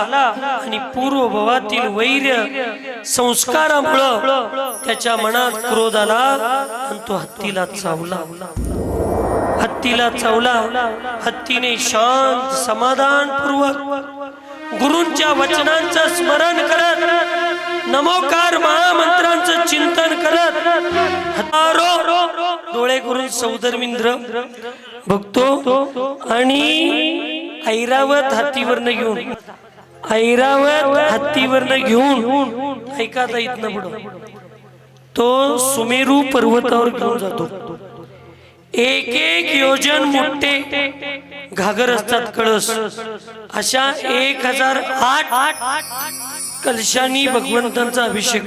आणि पूर्वभवातील वैर्य संस्कारामुळं त्याच्या मनात क्रोध आला आणि तो हत्तीला चावला. हत्तीने शांत समाधानपूर्वक गुरूंच्या वचनांचं स्मरण करत नमोकार महामंत्रांचं चिंतन करत हजारो डोळे करून सौधर्मिंद्र बघतो आणि ऐरावत हत्तीवरनं घेऊन ऐका इथनं पुढं तो सुमेरू पर्वतावर घेऊन जातो. एक एक योजन मोठे घागर असतात कळस, अशा 1008 कलशांनी भगवंतांचा अभिषेक.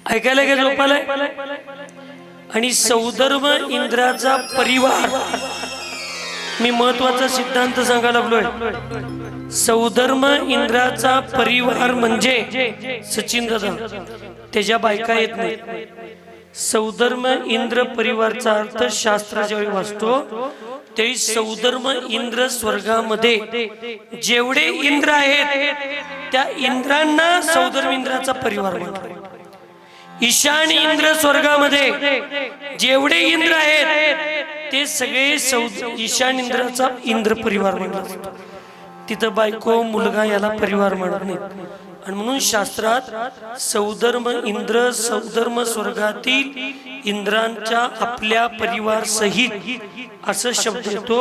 ऐकायला का झोपालाय? आणि सौधर्म इंद्राचा परिवार, मी महत्वाचा सिद्धांत सांगायला लागलोय. सौधर्म इंद्राचा परिवार म्हणजे सचिन दादा त्याच्या बायका येत नाही. सौधर्म इंद्र परिवारचा अर्थ शास्त्र ज्यावेळी वाचतो त्यावेळी सौधर्म इंद्र स्वर्गामध्ये जेवढे इंद्र आहेत त्या इंद्रांना सौधर्म इंद्राचा परिवार म्हणतात. ईशान इंद्र स्वर्गामध्ये जेवढे इंद्र आहेत ते सगळे ईशान इंद्राचा इंद्र परिवार म्हणतात. तिथं बायको मुलगा याला परिवार म्हणत नाही. आणि म्हणून शास्त्रात सौधर्म इंद्र सौधर्म स्वर्गातील इंद्रांच्या आपल्या परिवार सहित असं शब्द येतो.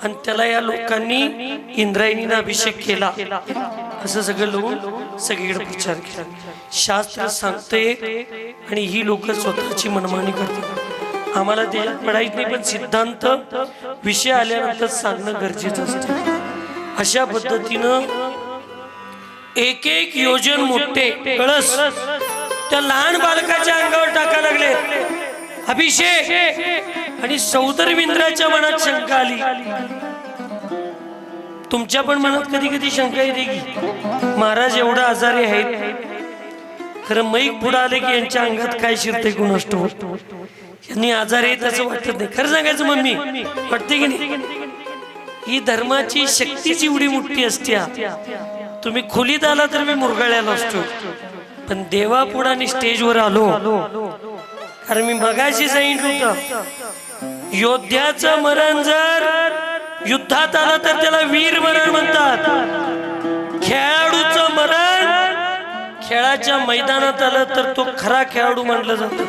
आणि त्याला या लोकांनी इंद्रायणीने अभिषेक केला असं सगळं लोक सगळीकडे प्रचार केला. शास्त्र सांगते आणि ही लोक स्वतःची मनमानी करतात. आम्हाला त्याच्यात पडायचं नाही, पण सिद्धांत विषय आल्यानंतर सांगणं गरजेचं असतं. अशा पद्धतीनं एक एक योजन मोठे कळस त्या लहान बालकाच्या अंगावर टाका लागले अभिषेक. आणि सौधर्म इंद्राच्या मनात शंका आली. तुमच्या पण मनात कधी कधी शंका येते की महाराज एवढा आजारी आहेत, खरं मैक पुढे आले की यांच्या अंगात काय शिरते कोण असतो, यांनी आजार आहेत असं वाटत नाही. खरं सांगायचं मम्मी वाटते की नाही? ही धर्माची शक्तीची एवढी मोठी असते. तुम्ही खोलीत आला तर मी मुरगळ्याला असतो, पण देवा पुढे स्टेजवर आलो. कारण मी मगाशी सांगितलं होतं योद्ध्याचं मरण जर युद्धात आलं तर त्याला वीर मरण म्हणतात. खेळाडूचं मरण खेळाच्या मैदानात आलं तर तो खरा खेळाडू म्हटलं जातं.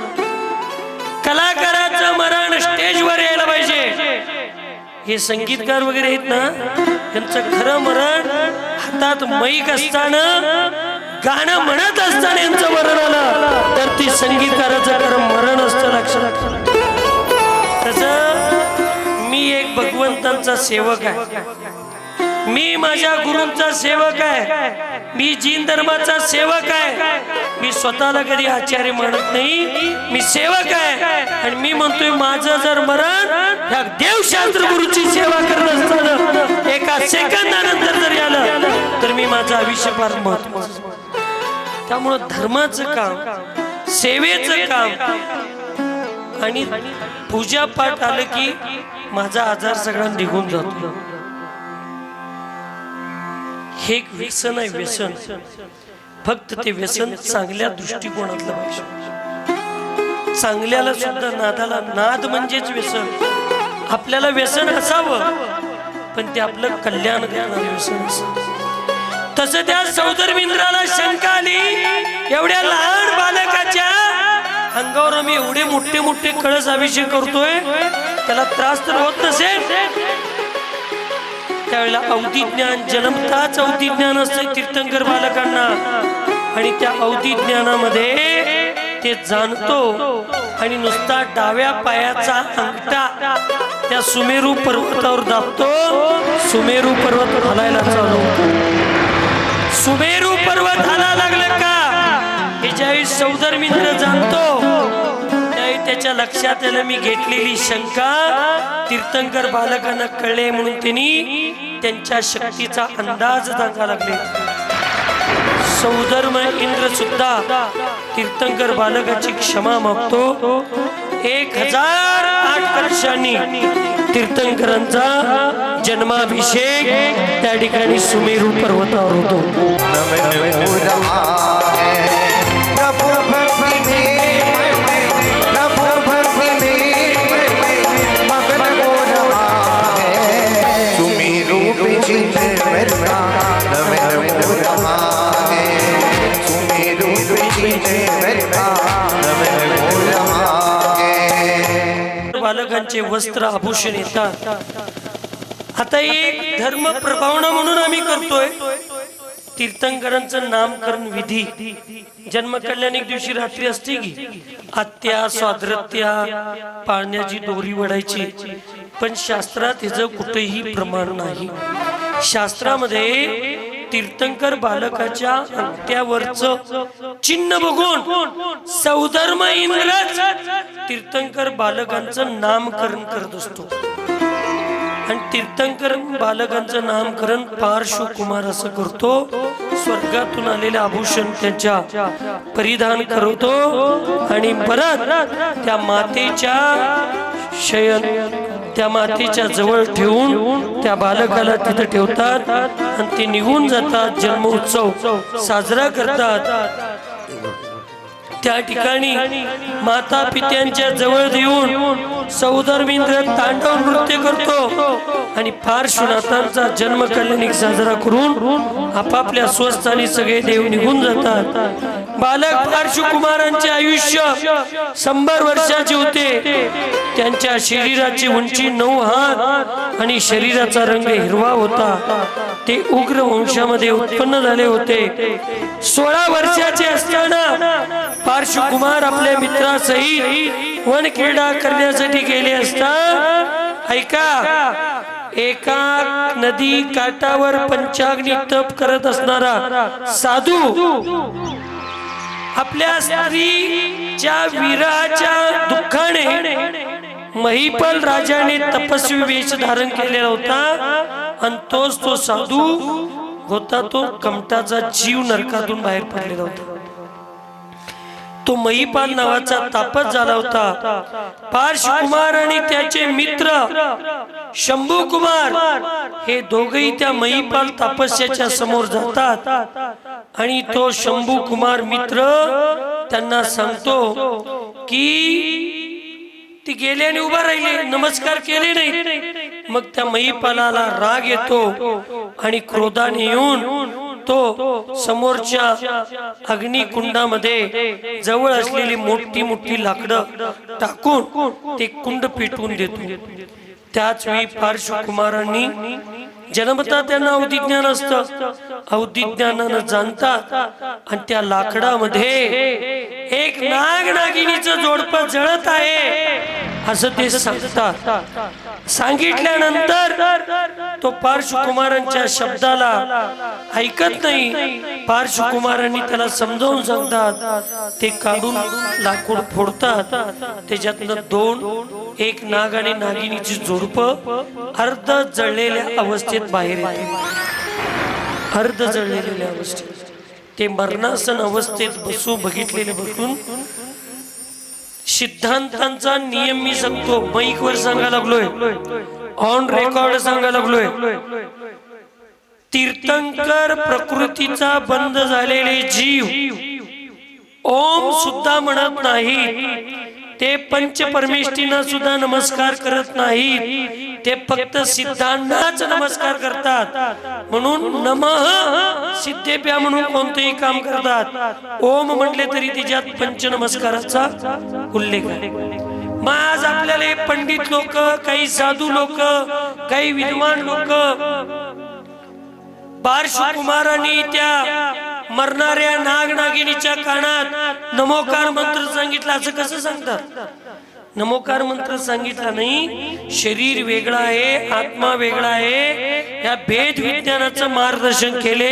कलाकाराचं मरण स्टेजवर यायला पाहिजे. हे संगीतकार वगैरे आहेत ना, त्यांचं खरं मरण हातात मैक असताना गाणं म्हणत असताना यांचं मरण आलं तर ती संगीतकाराचं खरं मरण असतं. लक्षात तसं मी एक भगवंतांचा सेवक आहे, मी माझ्या गुरूंचा सेवक आहे, मी जीन धर्माचा सेवक आहे. मी स्वतःला कधी आचार्य म्हणत नाही, मी सेवक आहे. आणि मी म्हणतोय माझं जर मरण ह्या देवशास्त्र गुरुची सेवा करत असताना एका सेकंदानंतर जर आलं तर मी माझं आयुष्य फार महत्वाचं. त्यामुळं धर्माचं काम, सेवेचं काम आणि पूजा पाठ आलं की माझा आजार सगळा निघून जातो. हे एक व्यसन आहे, व्यसन. फक्त ते व्यसन चांगल्या दृष्टिकोनातलं पाहिजे. चांगल्याला सुद्धा नादाला नाद म्हणजेच व्यसन. आपल्याला व्यसन असावं पण ते आपलं कल्याण करणारं व्यसन असावं. तसं त्या सौधर्म इंद्राला शंका आली, एवढ्या लहान बालकाच्या अंगावर आम्ही एवढे मोठे मोठे कळस अभिषेक करतोय, त्याला त्रास तर होत नसेल. त्यावेळेला अवधी ज्ञान जन्मताच अवधी ज्ञान असते तीर्थंकर बालकांना. आणि त्या अवधी ज्ञानामध्ये ते जाणतो आणि नुसता डाव्या पायाचा अंगठा त्या सुमेरू पर्वतावर दाबतो. सुमेरू पर्वत हलायला चालू होतो. सुमेरू पर्वत हलायला लागलं का हे ज्यावेळी सौधर्मिंद्र जाणतो त्यावेळी त्याच्या लक्षात आलं मी घेतलेली शंका तीर्थंकर बालकांना कळले म्हणून त्यांनी त्यांच्या शक्तीचा अंदाज सांगा लागले. सौधर्म इंद्र सुद्धा तीर्थंकर बालकाची क्षमा मागतो. 1008 वर्षांनी तीर्थंकरांचा जन्माभिषेक त्या ठिकाणी सुमेरू पर्वतावर होतो. बालकांचे वस्त्र आभूषण येतात. आता एक धर्म प्रभावना म्हणून आम्ही करतोय तीर्थंकरांचं नामकरण विधी. जन्म कल्याण एक दिवशी रात्री असते की आत्या स्वाद्रत्या पाण्याची दोरी वडायची, पण शास्त्रात ह्याचं कुठेही प्रमाण नाही. शास्त्रामध्ये तीर्थंकर बालकाच्या अंगठ्यावरचं चिन्ह बघून सौधर्म इंद्रच तीर्थंकर बालकांचं नामकरण करत असतो. आणि तीर्थंकर बालकांचं नामकरण पार्श्वकुमार असं करतो. स्वर्गातून आलेले आभूषण त्यांच्या परिधान करतो आणि परत त्या मातेच्या शयन त्या मातेच्या जवळ ठेवून त्या बालकाला तिथे ठेवतात आणि ते निघून जातात. जन्म उत्सव साजरा करतात. त्या ठिकाणी माता पित्यांच्या जवळ देऊन सौधर्मिंद्र तांडव नृत्य करतो आणि पार्श्वनाथांचा जन्म कल्याणिक साजरा करून आपापल्या स्वस्थानी सगळे देव निघून जातात. बालक पार्श्वकुमारांचे आयुष्य 100 वर्षाचे होते. त्यांच्या शरीराची उंची 9 हात आणि शरीराचा रंग हिरवा होता. ते उग्र वंशामध्ये उत्पन्न झाले होते. 16 वर्षाचे असताना पार्श्वकुमार आपल्या मित्रासहित वनक्रीडा करण्यासाठी गेले असता ऐका एका नदी काठावर पंचाग्नी तप करत असणारा साधू आपल्या स्त्रीच्या विरहाच्या दुःखाने महिपाल राजाने तपस्वी वेश धारण केलेला होता आणि तोच तो साधू होता. तो कमटाचा जीव नरकातून बाहेर पडलेला होता. तो महिपाल नावाचा तापस झाला होता. पार्श्वकुमार आणि त्याचे मित्र शंभू कुमार हे दोघेही त्या महिपाल तापस्याच्या समोर जातात आणि तो शंभू कुमार मित्र त्यांना सांगतो की ती गेले आणि उभा राहिले, नमस्कार केले नाही. मग त्या महिपालाला राग येतो आणि क्रोधाने येऊन तो समोरच्या अग्निकुंडामध्ये जवळ असलेली मोठी मोठी लाकडं टाकून ते कुंड पेटवून देतो. त्याच वेळी पार्श्वकुमारांनी जन्मता त्यांना अवधिज्ञान असतं. अवधिज्ञानानं जाणतात आणि त्या लाकडामध्ये एक नाग नागिनीचं जोडपं जळत आहे असं ते सांगतात. सांगितल्यानंतर तो पार्श्वकुमारांच्या शब्दाला ऐकत नाही. पार्श्वकुमारांनी त्याला समजावून सांगतात. ते काढून लाकूड फोडतात. त्याच्यातलं 2 एक नाग आणि नागिनीची जोडपं अर्ध जळलेल्या अवस्थेत बाहेर येते. अर्ध जळलेल्या अवस्थेत ते मरणासन अवस्थेत बसून बघितलेले बघून सिद्धांतांचा नियम मी सांगतो. माईक वर सांगायला लागलोय, ऑन रेकॉर्ड सांगायला लागलोय. तीर्थंकर प्रकृतीचा बंद झालेले जीव ओम सुद्धा म्हणत नाही. ते पंचपरमेष्ठींना सुद्धा नमस्कार करत नाहीत. ते फक्त सिद्धांनाच नमस्कार करतात. म्हणून नमः सिद्धेभ्या म्हणून कोणतेही काम करतात. ओम म्हटले तरी त्याच्यात पंचनमस्काराचा उल्लेख आहे. मग आज आपल्याला पंडित लोक, काही साधू लोक, काही विद्वान लोक पार्श्वकुमारांनी त्या मरणाऱ्या नाग नागिनीच्या कानात नमोकार मंत्र सांगितला असं कसं सांगतात? नमोकार मंत्र सांगितला नाही, शरीर वेगळं आहे, आत्मा वेगळा आहे, या भेद विज्ञानाचं मार्गदर्शन केले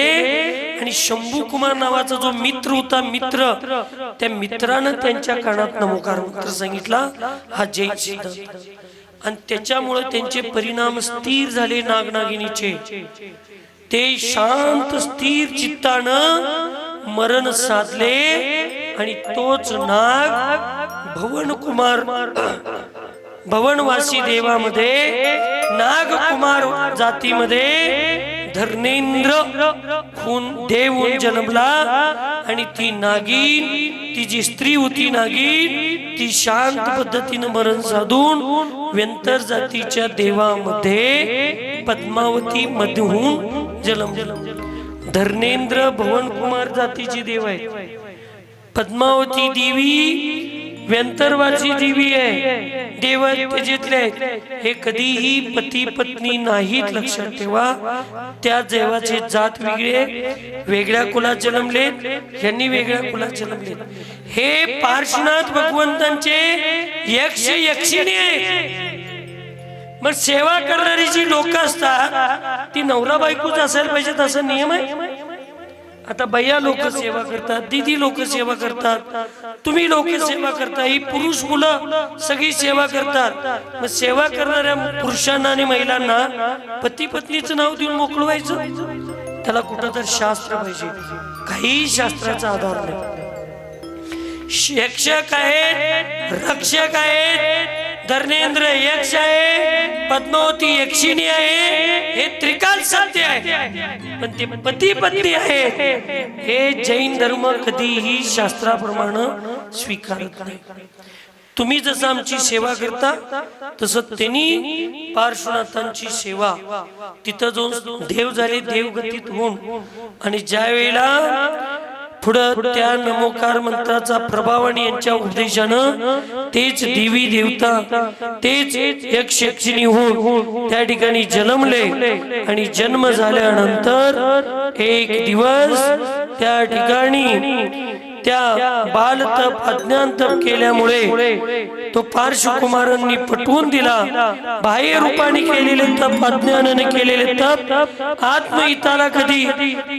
आणि शंभू कुमार नावाचा जो मित्र होता, मित्र, त्या मित्रानं त्यांच्या कानात नमोकार मंत्र सांगितला, हा जैन सिद्धांत. आणि त्याच्यामुळे त्यांचे परिणाम स्थिर झाले नागनागिनीचे. ते शांत स्थिर चित्तानं मरण साधले आणि तोच नाग भवनवासी देवामध्ये नागकुमार जातीमध्ये धर्मेंद्र खून देव जन्मला. आणि ती नागिन, ती जी स्त्री होती नागिन, ती शांत पद्धतीने मरण साधून व्यंतर जातीच्या देवामध्ये पद्मावती मधून जन्मला. धर्मेंद्र भवनकुमार जातीची देव आहे. पद्मावती देवी व्यंतरवाची देवी आहे, देव त्याच्यातले हे कधीही पती पत्नी नाहीत, लक्षात ठेवा. त्या देवाचे जात वेगळे, वेगळ्या कुलात जन्मलेत, यांनी वेगळ्या कुलात जन्मलेत. हे पार्श्वनाथ भगवंतांचे यक्ष यक्षिणी आहेत. मग सेवा करणारी जी लोक असतात ती नवरा बायकोच असायला पाहिजेत असा नियम आहे? आता भैया लोक सेवा करतात, दीदी लोक सेवा करतात, तुम्ही लोक सेवा करता, ही पुरुष मुलं सगळी सेवा करतात. मग सेवा करणाऱ्या पुरुषांना आणि महिलांना पती पत्नीचं नाव देऊन मोकळवायचं? त्याला कुठं तर शास्त्र पाहिजे. काही शास्त्राचा आधार नाही. यक्षक आहेत, रक्षक आहेत, धर्मेंद्र यक्ष आहे, पद्मावती यक्षिणी आहे, हे त्रिकाल सत्य आहे. पण ते पती पत्नी आहेत हे जैन धर्म कधीही शास्त्राप्रमाणे स्वीकारत नाही. तुम्ही जसं आमची सेवा करता तसं त्यांनी पार्श्वनाथांची सेवा तिथं जो देव झाले देवगतीत होऊन, आणि ज्या वेळेला पुढं त्या नमोकार मंत्राचा प्रभाव आणि यांच्या उपदेशानं तेच देवी देवता, तेच यक्ष यक्षिणी होऊन त्या ठिकाणी जन्मले. आणि जन्म झाल्यानंतर एक दिवस त्या ठिकाणी त्या बालतप अज्ञानतप केल्यामुळे तो पार्श्वकुमारांनी पटवून दिला. बाह्य रूपाने केलेले तप, अज्ञानाने केलेले तप आत्महिताला कधी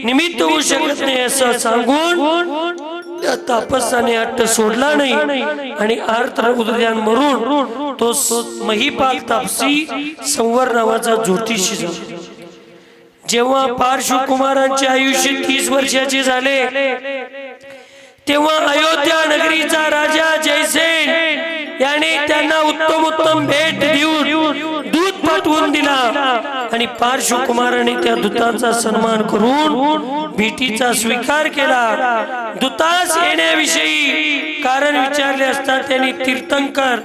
निमित्त होऊ शकत नाही असं सांगून त्या तापसाने अट्ट सोडला नाही आणि आर्द्र उद्यान मरून तो महिपाल तापसी संवर नावाचा ज्योतिषी झाला. जेव्हा पार्श्वकुमारांचे आयुष्य 30 वर्षाचे झाले तेव्हा अयोध्या नगरीचा राजा जयसेन याने त्यांना उत्तम भेट देऊन दूध पाठवून दिला. आणि पार्श्वकुमाराने त्या दूताचा सन्मान करून भेटीचा स्वीकार केला. दूतास येण्याविषयी कारण विचारले असता त्यांनी तीर्थंकर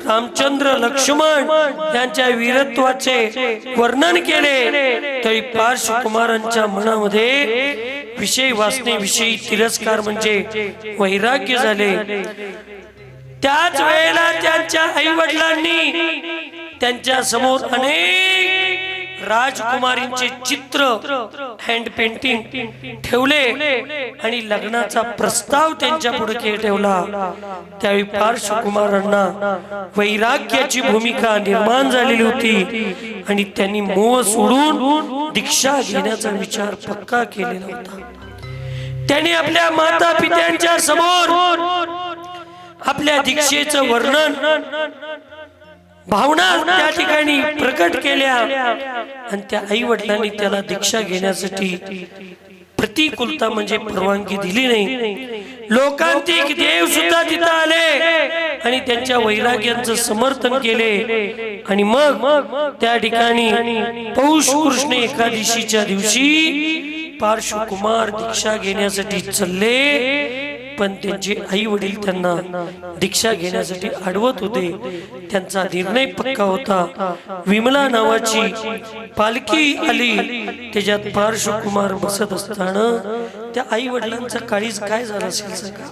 रामचंद्र लक्ष्मण यांच्या वीरत्वाचे वर्णन केले. तरी पार्श्वकुमारांच्या मनामध्ये विषय वासनेविषयी तिरस्कार म्हणजे वैराग्य झाले. त्याच वेळेला त्यांच्या आई वडिलांनी त्यांच्या समोर अनेक राजकुमारींचे चित्र हँड पेंटिंग ठेवले आणि लग्नाचा प्रस्ताव त्यांच्या पुढे ठेवला. त्यावेळी पार्श्वकुमारांना वैराग्याची भूमिका निर्माण झालेली होती आणि त्यांनी मोह सोडून दीक्षा घेण्याचा विचार पक्का केलेला होता. त्यांनी आपल्या माता पित्यांच्या समोर आपल्या दीक्षेचं वर्णन, भावना त्या ठिकाणी प्रकट केल्या आणि त्या आई वडिलांनी त्याला दीक्षा घेण्यासाठी प्रतिकूलता म्हणजे परवानगी दिली नाही. लोकांतिक देव सुद्धा तिथं आले आणि त्यांच्या वैराग्यांचं समर्थन केले. आणि मग त्या ठिकाणी पौष कृष्ण एकादशीच्या दिवशी पार्श्वकुमार दीक्षा घेण्यासाठी चालले. पण त्यांचे आई वडील त्यांना दीक्षा घेण्यासाठी अडवत होते. त्यांचा निर्णय पक्का होता. विमला नावाची पालखी आली, त्याच्यात पार्श्वकुमार बसत असताना त्या आई वडिलांचा काळीज काय झाला असेल सांगा.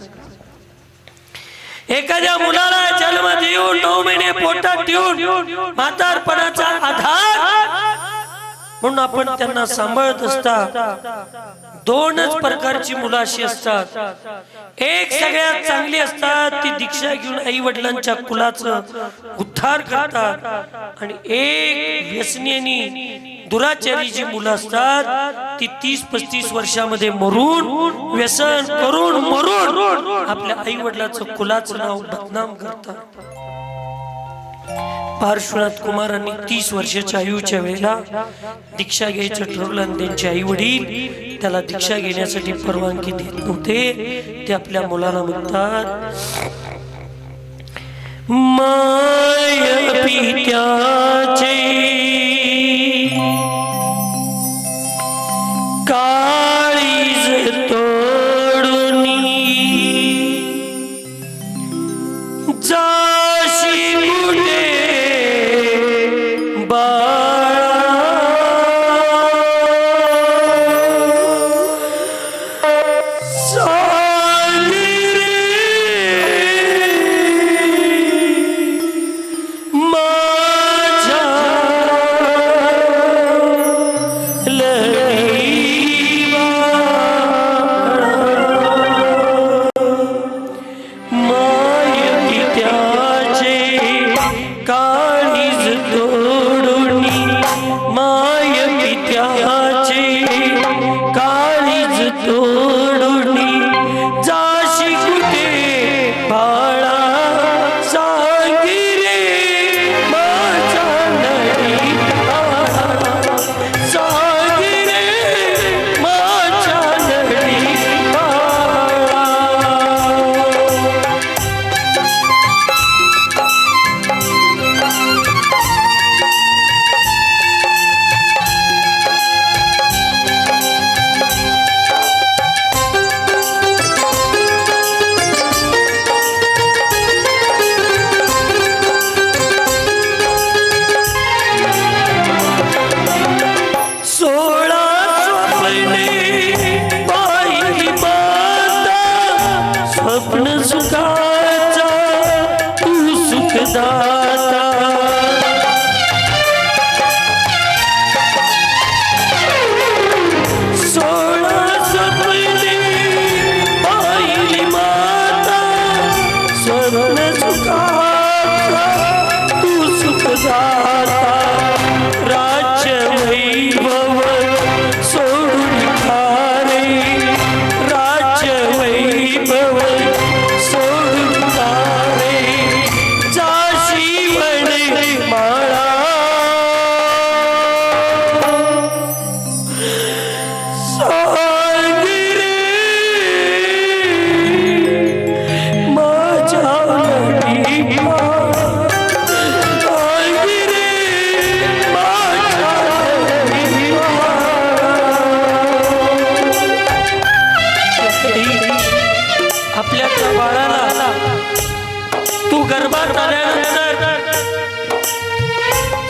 एखाद्या मुलाला जन्म देऊन 9 महिने पोटात ठेवून म्हातारपणाचा आधार म्हणून आपण त्यांना सांभाळत असता. दोनच प्रकारची मुलं अशी असतात, एक सगळ्यात चांगली असतात, ती दीक्षा घेऊन आई वडिलांच्या कुलाचं उद्धार करतात, आणि एक व्यसनी दुराचारी जी मुलं असतात ती 30-35 वर्षामध्ये मरून, व्यसन करून मरून आपल्या आई वडिलाचं कुलाचं नाव बदनाम करतात. पार्श्वनाथ कुमारांनी 30 वर्षाच्या आयुच्या वेळेला दीक्षा घ्यायचं ठरवलं, आणि त्यांचे आई वडील त्याला दीक्षा घेण्यासाठी परवानगी देत नव्हते. ते आपल्या मुलाला म्हणतात, माय पित्याचे काळीज तोडूनी जाशी कुठे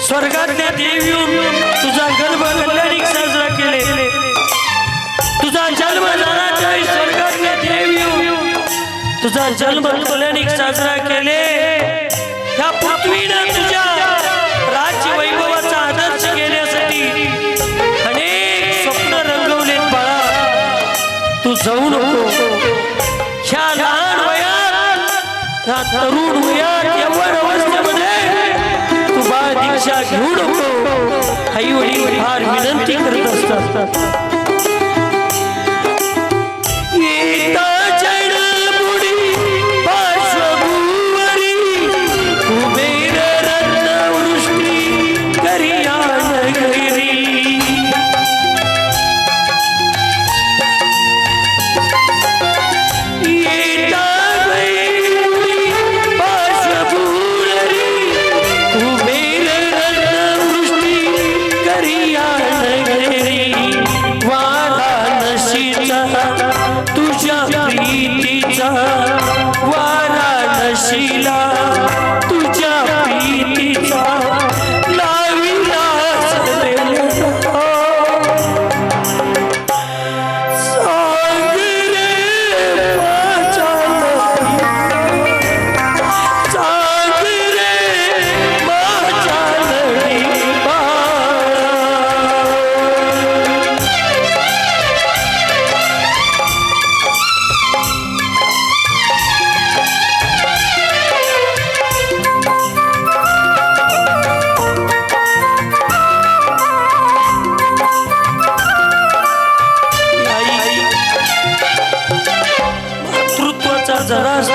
स्वर्गातल्या देव येऊन तुझा गर्भ कल्याणिक साजरा केले. तुझा जन्म झाला त्यावेळी स्वर्गातल्या देव येऊन तुझा जन्म कल्याणिक साजरा केले. या पृथ्वीनं तुझ्या राज्य वैभवाचा आदर्श घेण्यासाठी अनेक स्वप्न रंगवले. बाळा, तू जाऊ नको. ह्या लहान वयात, ह्या तरुण वयात, यव्वन अवस्थेमध्ये दीक्षा घेऊ नको. आई वडील फार विनंती करत असतात.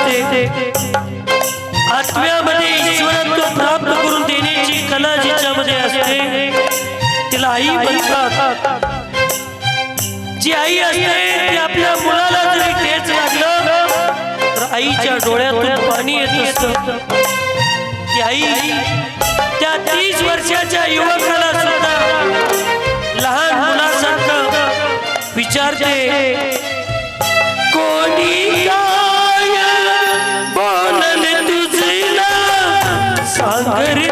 असते आत्म्यामध्ये ईश्वरत्व प्राप्त करून देण्याची कला जिच्यामध्ये असते तिला आई म्हणतात. जी आई असते ती आपल्या मुलाला जरी ठेच लागलं तर आईच्या डोळ्यातून पाणी येत असतं. ती आई त्या 30 वर्षाच्या युवकाला सुद्धा लहान मुलासारखं विचारते, कोणी काय बोलले तुझीला सांगरी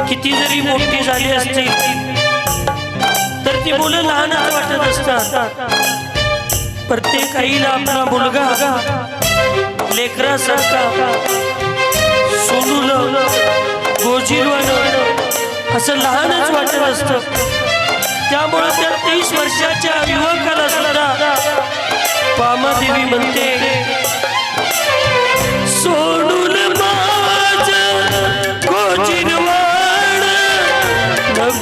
किती जरी मोठी झाली असतील तर ती मुलं लहानच वाटत असतात. प्रत्येक आईला आपला मुलगा लेकरासारखा सोनूला गोजिरवानं असं लहानच वाटत असतं. त्यामुळे त्या 30 वर्षाच्या युवकाला सुद्धा पामादेवी म्हणते, सोडून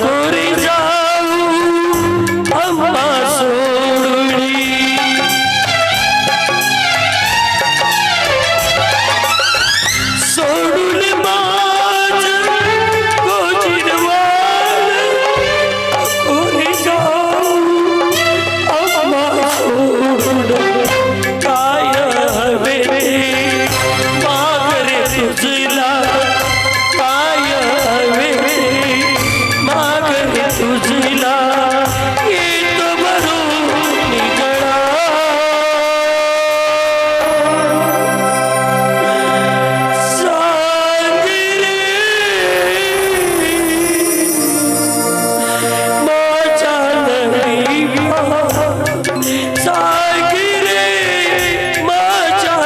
गोरी जाऊ अम्मा सोडूनी, सोडून माझ गोजिरवाण गोरी जाऊ अम्मा सोडून, काय हवे मागरे तुझला, काय हवे तुझला येत भरून निगळा, सांग रे माझ्या नळीबा, सांग रे माझ्या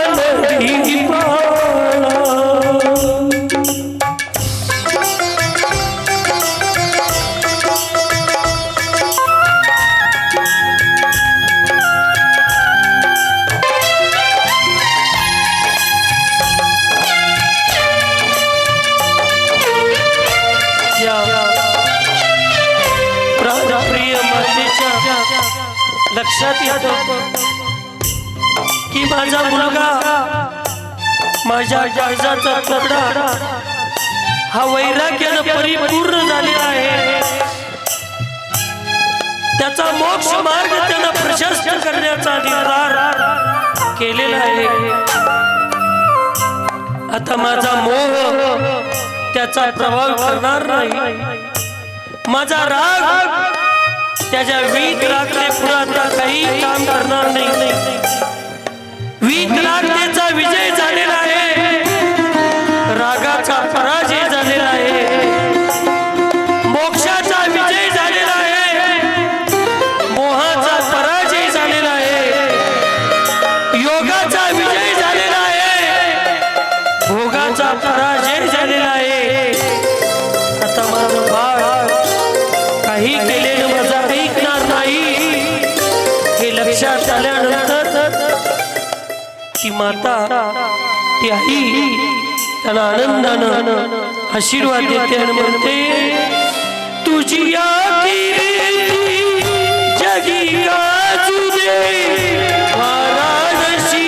नळीबा. प्राणप्रिय मातेच्या लक्षात येतं की माझा मुलगा माझ्या काळजाचा तुकडा हा वैराग्यानं परिपूर्ण झालेला आहे. त्याचा मोक्ष मार्ग त्याला प्रशस्त करण्याचा निर्धार केलेला आहे. आता माझा मोह त्याचा प्रभाव करणार नाही. माझा राग त्याच्या वीतरागते पुरात काही काम करणार नाही. वीतरागतेचा विजय झालेला आहे, रागाचा पराजय झालेला आहे, मोक्षाचा विजय झालेला आहे, मोहाचा पराजय झालेला आहे, योगाचा विजय झालेला आहे, भोगाचा पराजय झालेला आहे. आता माझं बाळ काही केलेलं माझा ऐकणार नाही हे लक्षात आल्यानंतर ती माता ती आई त्याला आनंदानं आशीर्वाद देते आणि म्हणते, तुझी या कीर्ती जगी गाजू दे वाराणसी.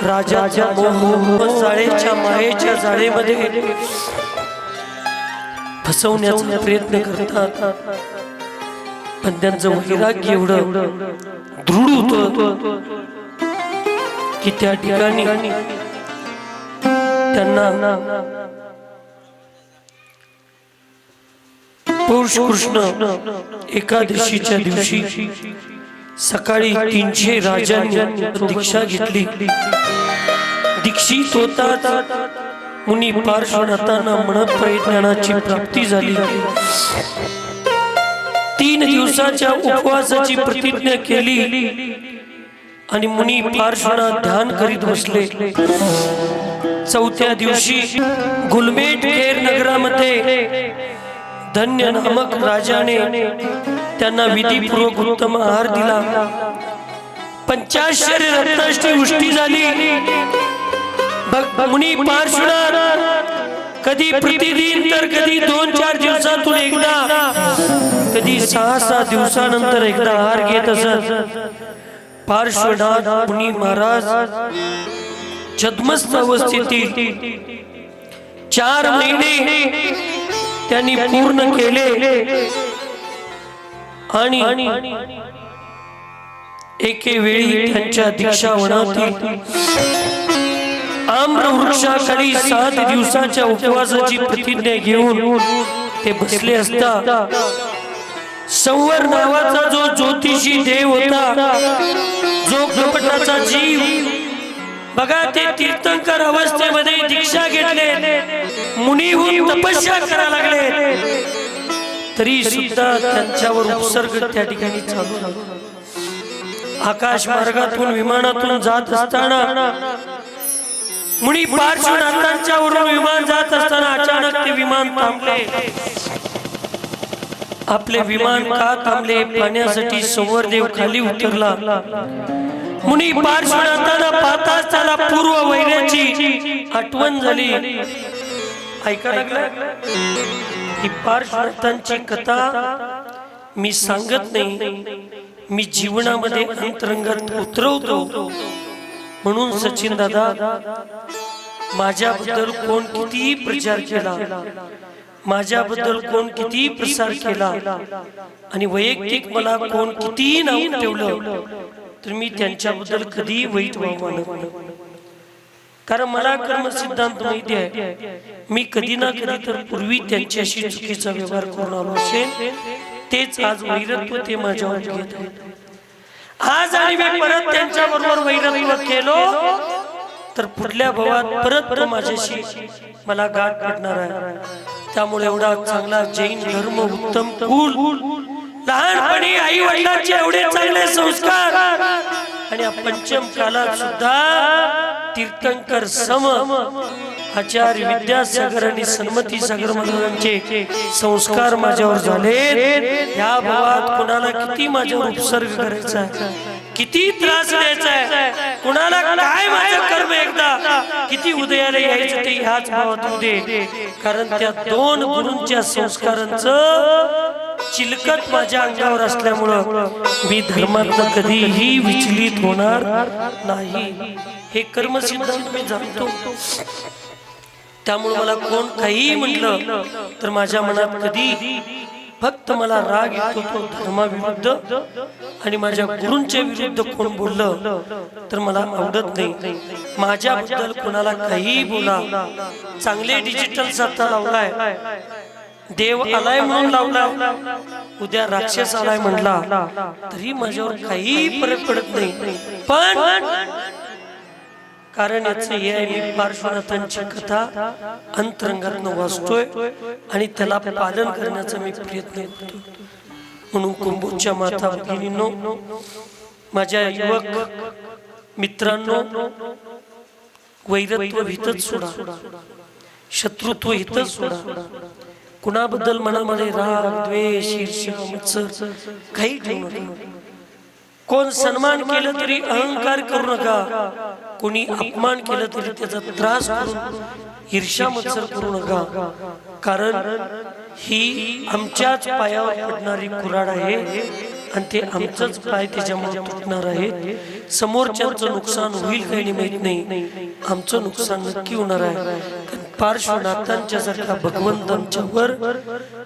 राजाच्या जाळेच्या मायेच्या जाळेमध्ये फसवण्याचा प्रयत्न करतात, पण त्यांचं वैराग्य एवढं दृढ होतं की त्या ठिकाणी त्यांना पौष कृष्ण एकादशीच्या दिवशी सकाळी 300 राजांनी दीक्षा घेतली. दीक्षित होतात मुनी पार्श्वनाथांना म्हणत परिज्ञानाची प्राप्ती झाली. 3 दिवसाच्या उपवासाची प्रतिज्ञा केली आणि मुनी पार्श्वनाथ ध्यान करीत बसले. 4थ्या दिवशी गुलमेट खेर नगरामध्ये धन्य नामक राजाने त्यांना विधीपूर्वक उत्तम आहार दिला. 85 रत्नाष्टी वृष्टी झाली. मुनी पार्श्वनाथ कधी प्रतिदिन तर कधी 2-4 दिवसातून एकदा, कधी 6-7 दिवसानंतर एकदा आहार घेत असत. पार्श्वनाथ मुनी महाराज छद्मस्त अवस्थेतील 4 महिने त्यांनी पूर्ण केले आणि एके वेळी त्यांच्या दीक्षा वनातील आम्र वृक्षाखाली 7 दिवसाच्या उपवासाची प्रतिज्ञा घेऊन ते बसले असता संवर नावाचा जो ज्योतिषी देव होता, जो कपटाचा जीव, बघा ते तीर्थंकर अवस्थेमध्ये दीक्षा घेतले, मुनीहून तपस्या करायला लागले, तरी सुद्धा त्यांच्यावर उपसर्ग त्या ठिकाणी चालू झाला. आकाश मार्गातून विमानातून जात असताना मुनी पार्श्वनाथांच्या वरून विमान जात असताना अचानक ते विमान थांबले. आपले विमान का थांबले पाहण्यासाठी संवरदेव खाली उतरला. मुनी पार्श्वनाथांना पाहताच त्याला पूर्व वैराची आठवण झाली. ऐका लागला ही पार्श्वनाथांची कथा मी सांगत नाही, मी जीवनामध्ये अंतरंगात उतरवतो. म्हणून सचिन दादा, माझ्याबद्दल कोण किती प्रचार केला, माझ्याबद्दल कोण किती प्रसार केला आणि वैयक्तिक मला कोण किती नाव ठेवलं, तर मी त्यांच्याबद्दल कधी वाईट मानत नाही. कारण मला कर्म सिद्धांत माहिती आहे. मी कधी ना कधी तर पूर्वी त्यांच्याशी चुकीचा व्यवहार करून आलो असेल. तेच आज वैरत्व ते माझ्यावर घेत आहेत. आज आणि मी परत त्यांच्या बरोबर वैरत्व केलो तर पुढल्या भवात परत माझ्याशी मला गाठ पडणार आहे. त्यामुळे एवढा चांगला जैन धर्म, उत्तम कुल, लहानपणी आई वडिलांचे एवढे चांगले संस्कार आणि पंचम कालात सुद्धा तीर्थंकर सम आचार्य विद्यासागर आणि सन्मती सागर महाराजांचे संस्कार माझ्यावर झाले. या भावात कुणाला किती माझ्यावर उपसर्ग करायचा आहे, किती त्रास द्यायचा आहे, कुणाला काय माझं कर्म एकदा किती उदयाला यायचं ते ह्याच भावात उदे. कारण त्या 2 गुरूंच्या संस्कारांचं चिलकत माझ्या अंगावर असल्यामुळं मी धर्मातनं कधीही विचलित होणार नाही हे कर्मसिद्धांत मी जाणतो. त्यामुळे मला कोण काही म्हटलं तर माझ्या मनात कधी फक्त मला राग येतो तो धर्माविरुद्ध आणि माझ्या गुरूंच्या विरुद्ध कोण बोललं तर मला आवडत नाही. माझ्याबद्दल कोणाला काही बोला, चांगले डिजिटल सत्ता लावलाय, देव आलाय म्हणून लावला, उद्या राक्षस आलाय म्हणला तरी माझ्यावर काही फरक पडत नाही. पण कारण याचं हे आहे, मी पार्श्वनाथांची कथा अंतरंगातनं वाचतोय आणि त्याला पालन करण्याचा मी प्रयत्न करतो. म्हणून कुंभोजच्या माता भगिनींनो, माझ्या युवक मित्रांनो, वैरत्व हितच सोडा, शत्रुत्व हितच सोडा. कुणाबद्दल मनामध्ये राग, द्वेष, ईर्ष्या, मत्सर काही ठेवू नका. कोण सन्मान केलं तरी अहंकार करू नका, कोणी अपमान केलं तरी त्याचा त्रास करून ईर्ष्या मत्सर करू नका. कारण ही आमच्याच पायावर पडणारी कुऱ्हाड आहे आणि ते आमचंच पाय त्याच्यामुळे तुटणार आहे. समोरच्यांचं नुकसान होईल काही माहित नाही, आमचं नुकसान नक्की होणार आहे. पार्श्वनाथांच्या सारख्या भगवंतांच्यावर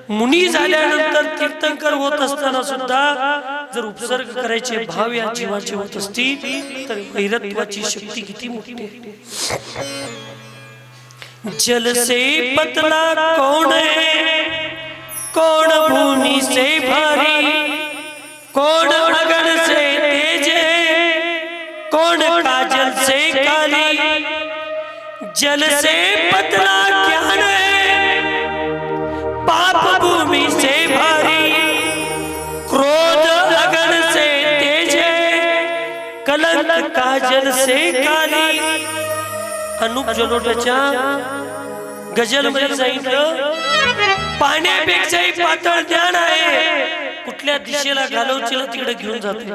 मुनी झाल्यानंतर तीर्थंकर होत असताना सुद्धा जर उपसर्ग करायचे भाव या जीवाचे होत असतील तर वैरत्वाची शक्ती किती मोठी आहे. जल से पतला कौन है, कौन भूमि से भारी, कौन अगन से तेज है, कौन काजल से काली. जल से पतला ज्ञान है, पाप भूमि से भारी, क्रोध अगन से तेज है, कलंक काजल से काली. अनुप जलोटाच्या गजल मध्ये सांगितलं, पाण्यापेक्षाही पातळ ज्ञान आहे, कुठल्या दिशेला घालवशील तिकडे घेऊन जाते.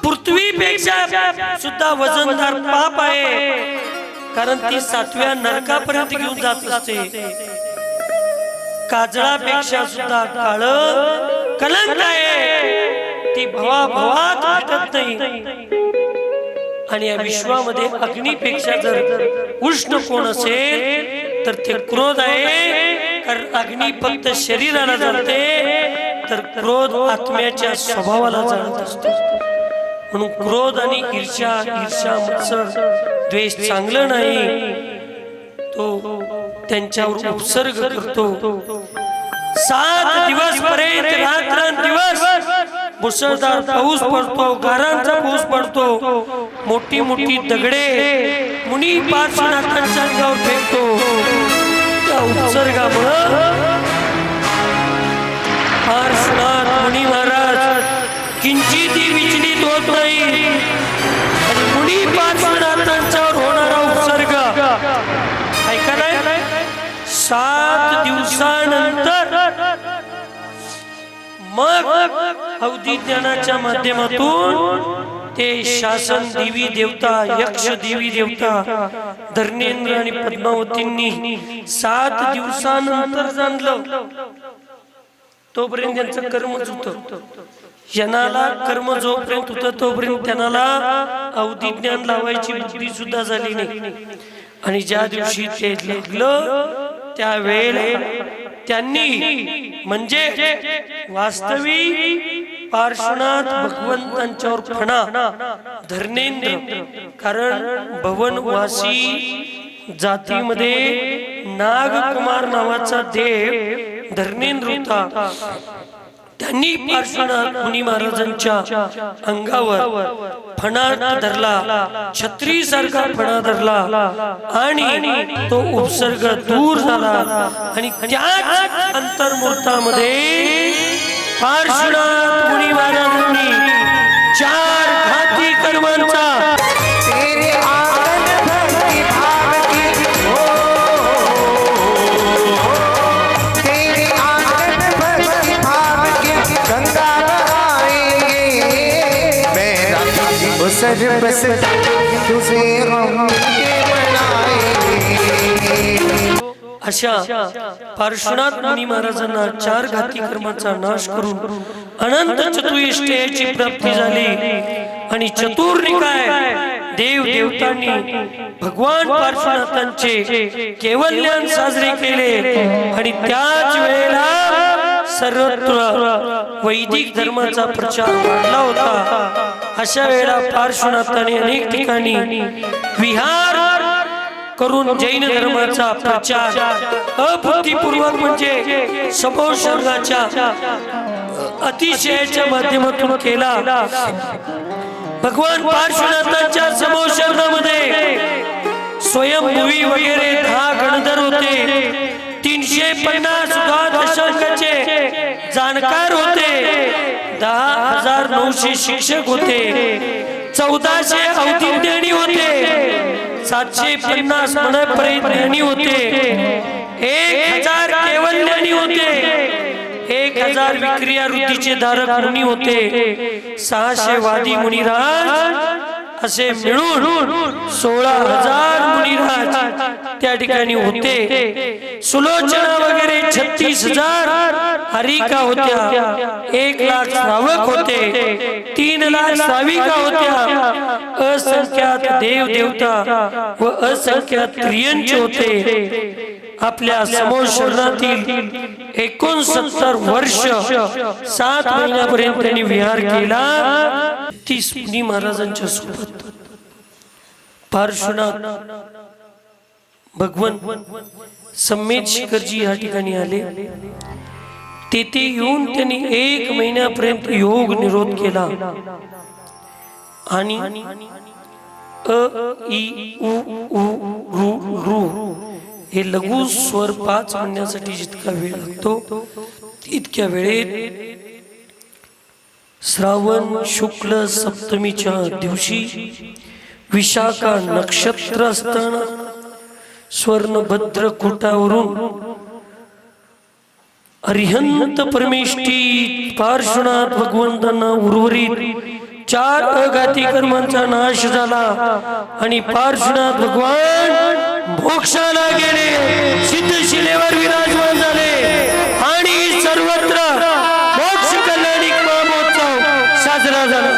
पृथ्वीपेक्षा सुद्धा वजनदार पाप आहे, कारण ती 7व्या नरकापर्यंत घेऊन जात असते. काजळापेक्षा सुद्धा काळ कलंक आहे, ती भवाभवात भेटत नाही. आणि या विश्वामध्ये अग्नीपेक्षा जर उष्ण कोण असेल तर ते क्रोध आहे. कारण अग्नी फक्त शरीराला जळते तर क्रोध आत्म्याच्या स्वभावाला जळत असतो. म्हणून क्रोध आणि ईर्ष्या, मत्सर, द्वेष चांगलं नाही, तो त्यांच्यावर उपसर्ग करतो. 7 दिवस पर्यंत रात्रंदिवस मुसळधार पाऊस पडतो, गारांचा पाऊस पडतो, मोठी मोठी दगडे मुनी पार्श्वनाथांच्या अंगावर फेकतो. त्या उपसर्गामुळं पार्श्वनाथ मुनी महाराज किंचितही विचलित होत नाही. आणि मुनी पार्श्वनाथांच्यावर होणारा उपसर्ग ऐका नाही, 7 दिवसानंतर मग अवधी ज्ञानाच्या माध्यमातून ते शासन देवी देवता, यक्ष देवी देवता, धर्मेंद्र आणि पद्मावतींनी 7 दिवसानंतर जाणलं. तोपर्यंत त्यांचं कर्मच होतं. जनाला कर्म जोपर्यंत होतं तोपर्यंत त्यांना अवधी ज्ञान लावायची बुद्धी सुद्धा झाली नाही. आणि ज्या दिवशी ते लागलं त्यावेळेला त्यांनी म्हणजे वास्तविक पार्श्वनाथ भगवंतांच्यावर फणा धर्मेंद्र, कारण भवनवासी जातीमध्ये नागकुमार नावाचा देव धर्मेंद्र होता. त्यांनी पार्श्वनाथ मुनी महाराजांच्या अंगावर फणा धरला, छत्री सारखा फणा धरला आणि तो उपसर्ग दूर झाला. आणि त्याच अंतर्मुहूर्तामध्ये पार्श्वनाथ मुनी महाराजांनी 4 घाती कर्मांचा अशा पार्श्वनाथ मुनी महाराजांना 4 घाती कर्माचा नाश करून अनंत चतुष्टयाची प्राप्ती झाली आणि चतुर्निकाय देव देवतांनी भगवान पार्श्वनाथांचे केवल्यान साजरे केले आणि त्याच वेळेला सर्वत्र वैदिक धर्माचा प्रचार वाढला होता। अशा वेळेला पार्श्वनाथाने अनेक ठिकाणी विहार करून जैन धर्माचा प्रचार अभूतपूर्वक म्हणजे समोशर्गाच्या अतिशयाच्या माध्यमातून केला। भगवान पार्श्वनाथांच्या समोशर्गामध्ये स्वयंभूवी वगैरे 10 गणधर होते, 350 द्वादशांकाचे जाणकार होते, 10,900 शिक्षक होते, 1400 अवधिज्ञानी होते, 750 मनप्रज्ञानी होते, 1000 केवल्यानी होते, 1000 विक्रिया वृत्तीचे धारक मुनी होते, 600 वादी मुनिराज असे मिळून 16,000 मुनिराज त्या ठिकाणी होते। सुलोचना वगैरे 36,000 हरिका होत्या, 1,00,000 श्रावक होते, 3,00,000 श्राविका होत्या, असंख्यात देव देवता व असंख्यात स्त्रियांचे होते। आपल्या समोशरणातील 69 वर्ष 7 महिन्यापर्यंत त्यांनी विहार केला। 30 मुनी महाराजांच्या सोबत पार्श्वनाथ भगवान सम्मेद शिखरजी या ठिकाणी आले। तेथे येऊन त्यांनी 1 महिन्यापर्यंत योग निरोध केला आणि अ इ उ ऊ रू रू हे लघु स्वर 5 म्हणण्यासाठी जितका वेळ लागतो इतक्या वेळेत श्रावण शुक्ल सप्तमीच्या दिवशी विशाखा नक्षत्र असताना स्वर्णभद्र कुटावरून अरिहंत परमेष्ठी पार्श्वनाथ भगवंतांना उर्वरित 4 अघाती कर्मांचा नाश झाला आणि पार्श्वनाथ भगवान मोक्षाला गेले, सिद्धशिलेवर विराजमान झाले आणि सर्वत्र मोक्ष कल्याणिक महोत्सव साजरा झाला।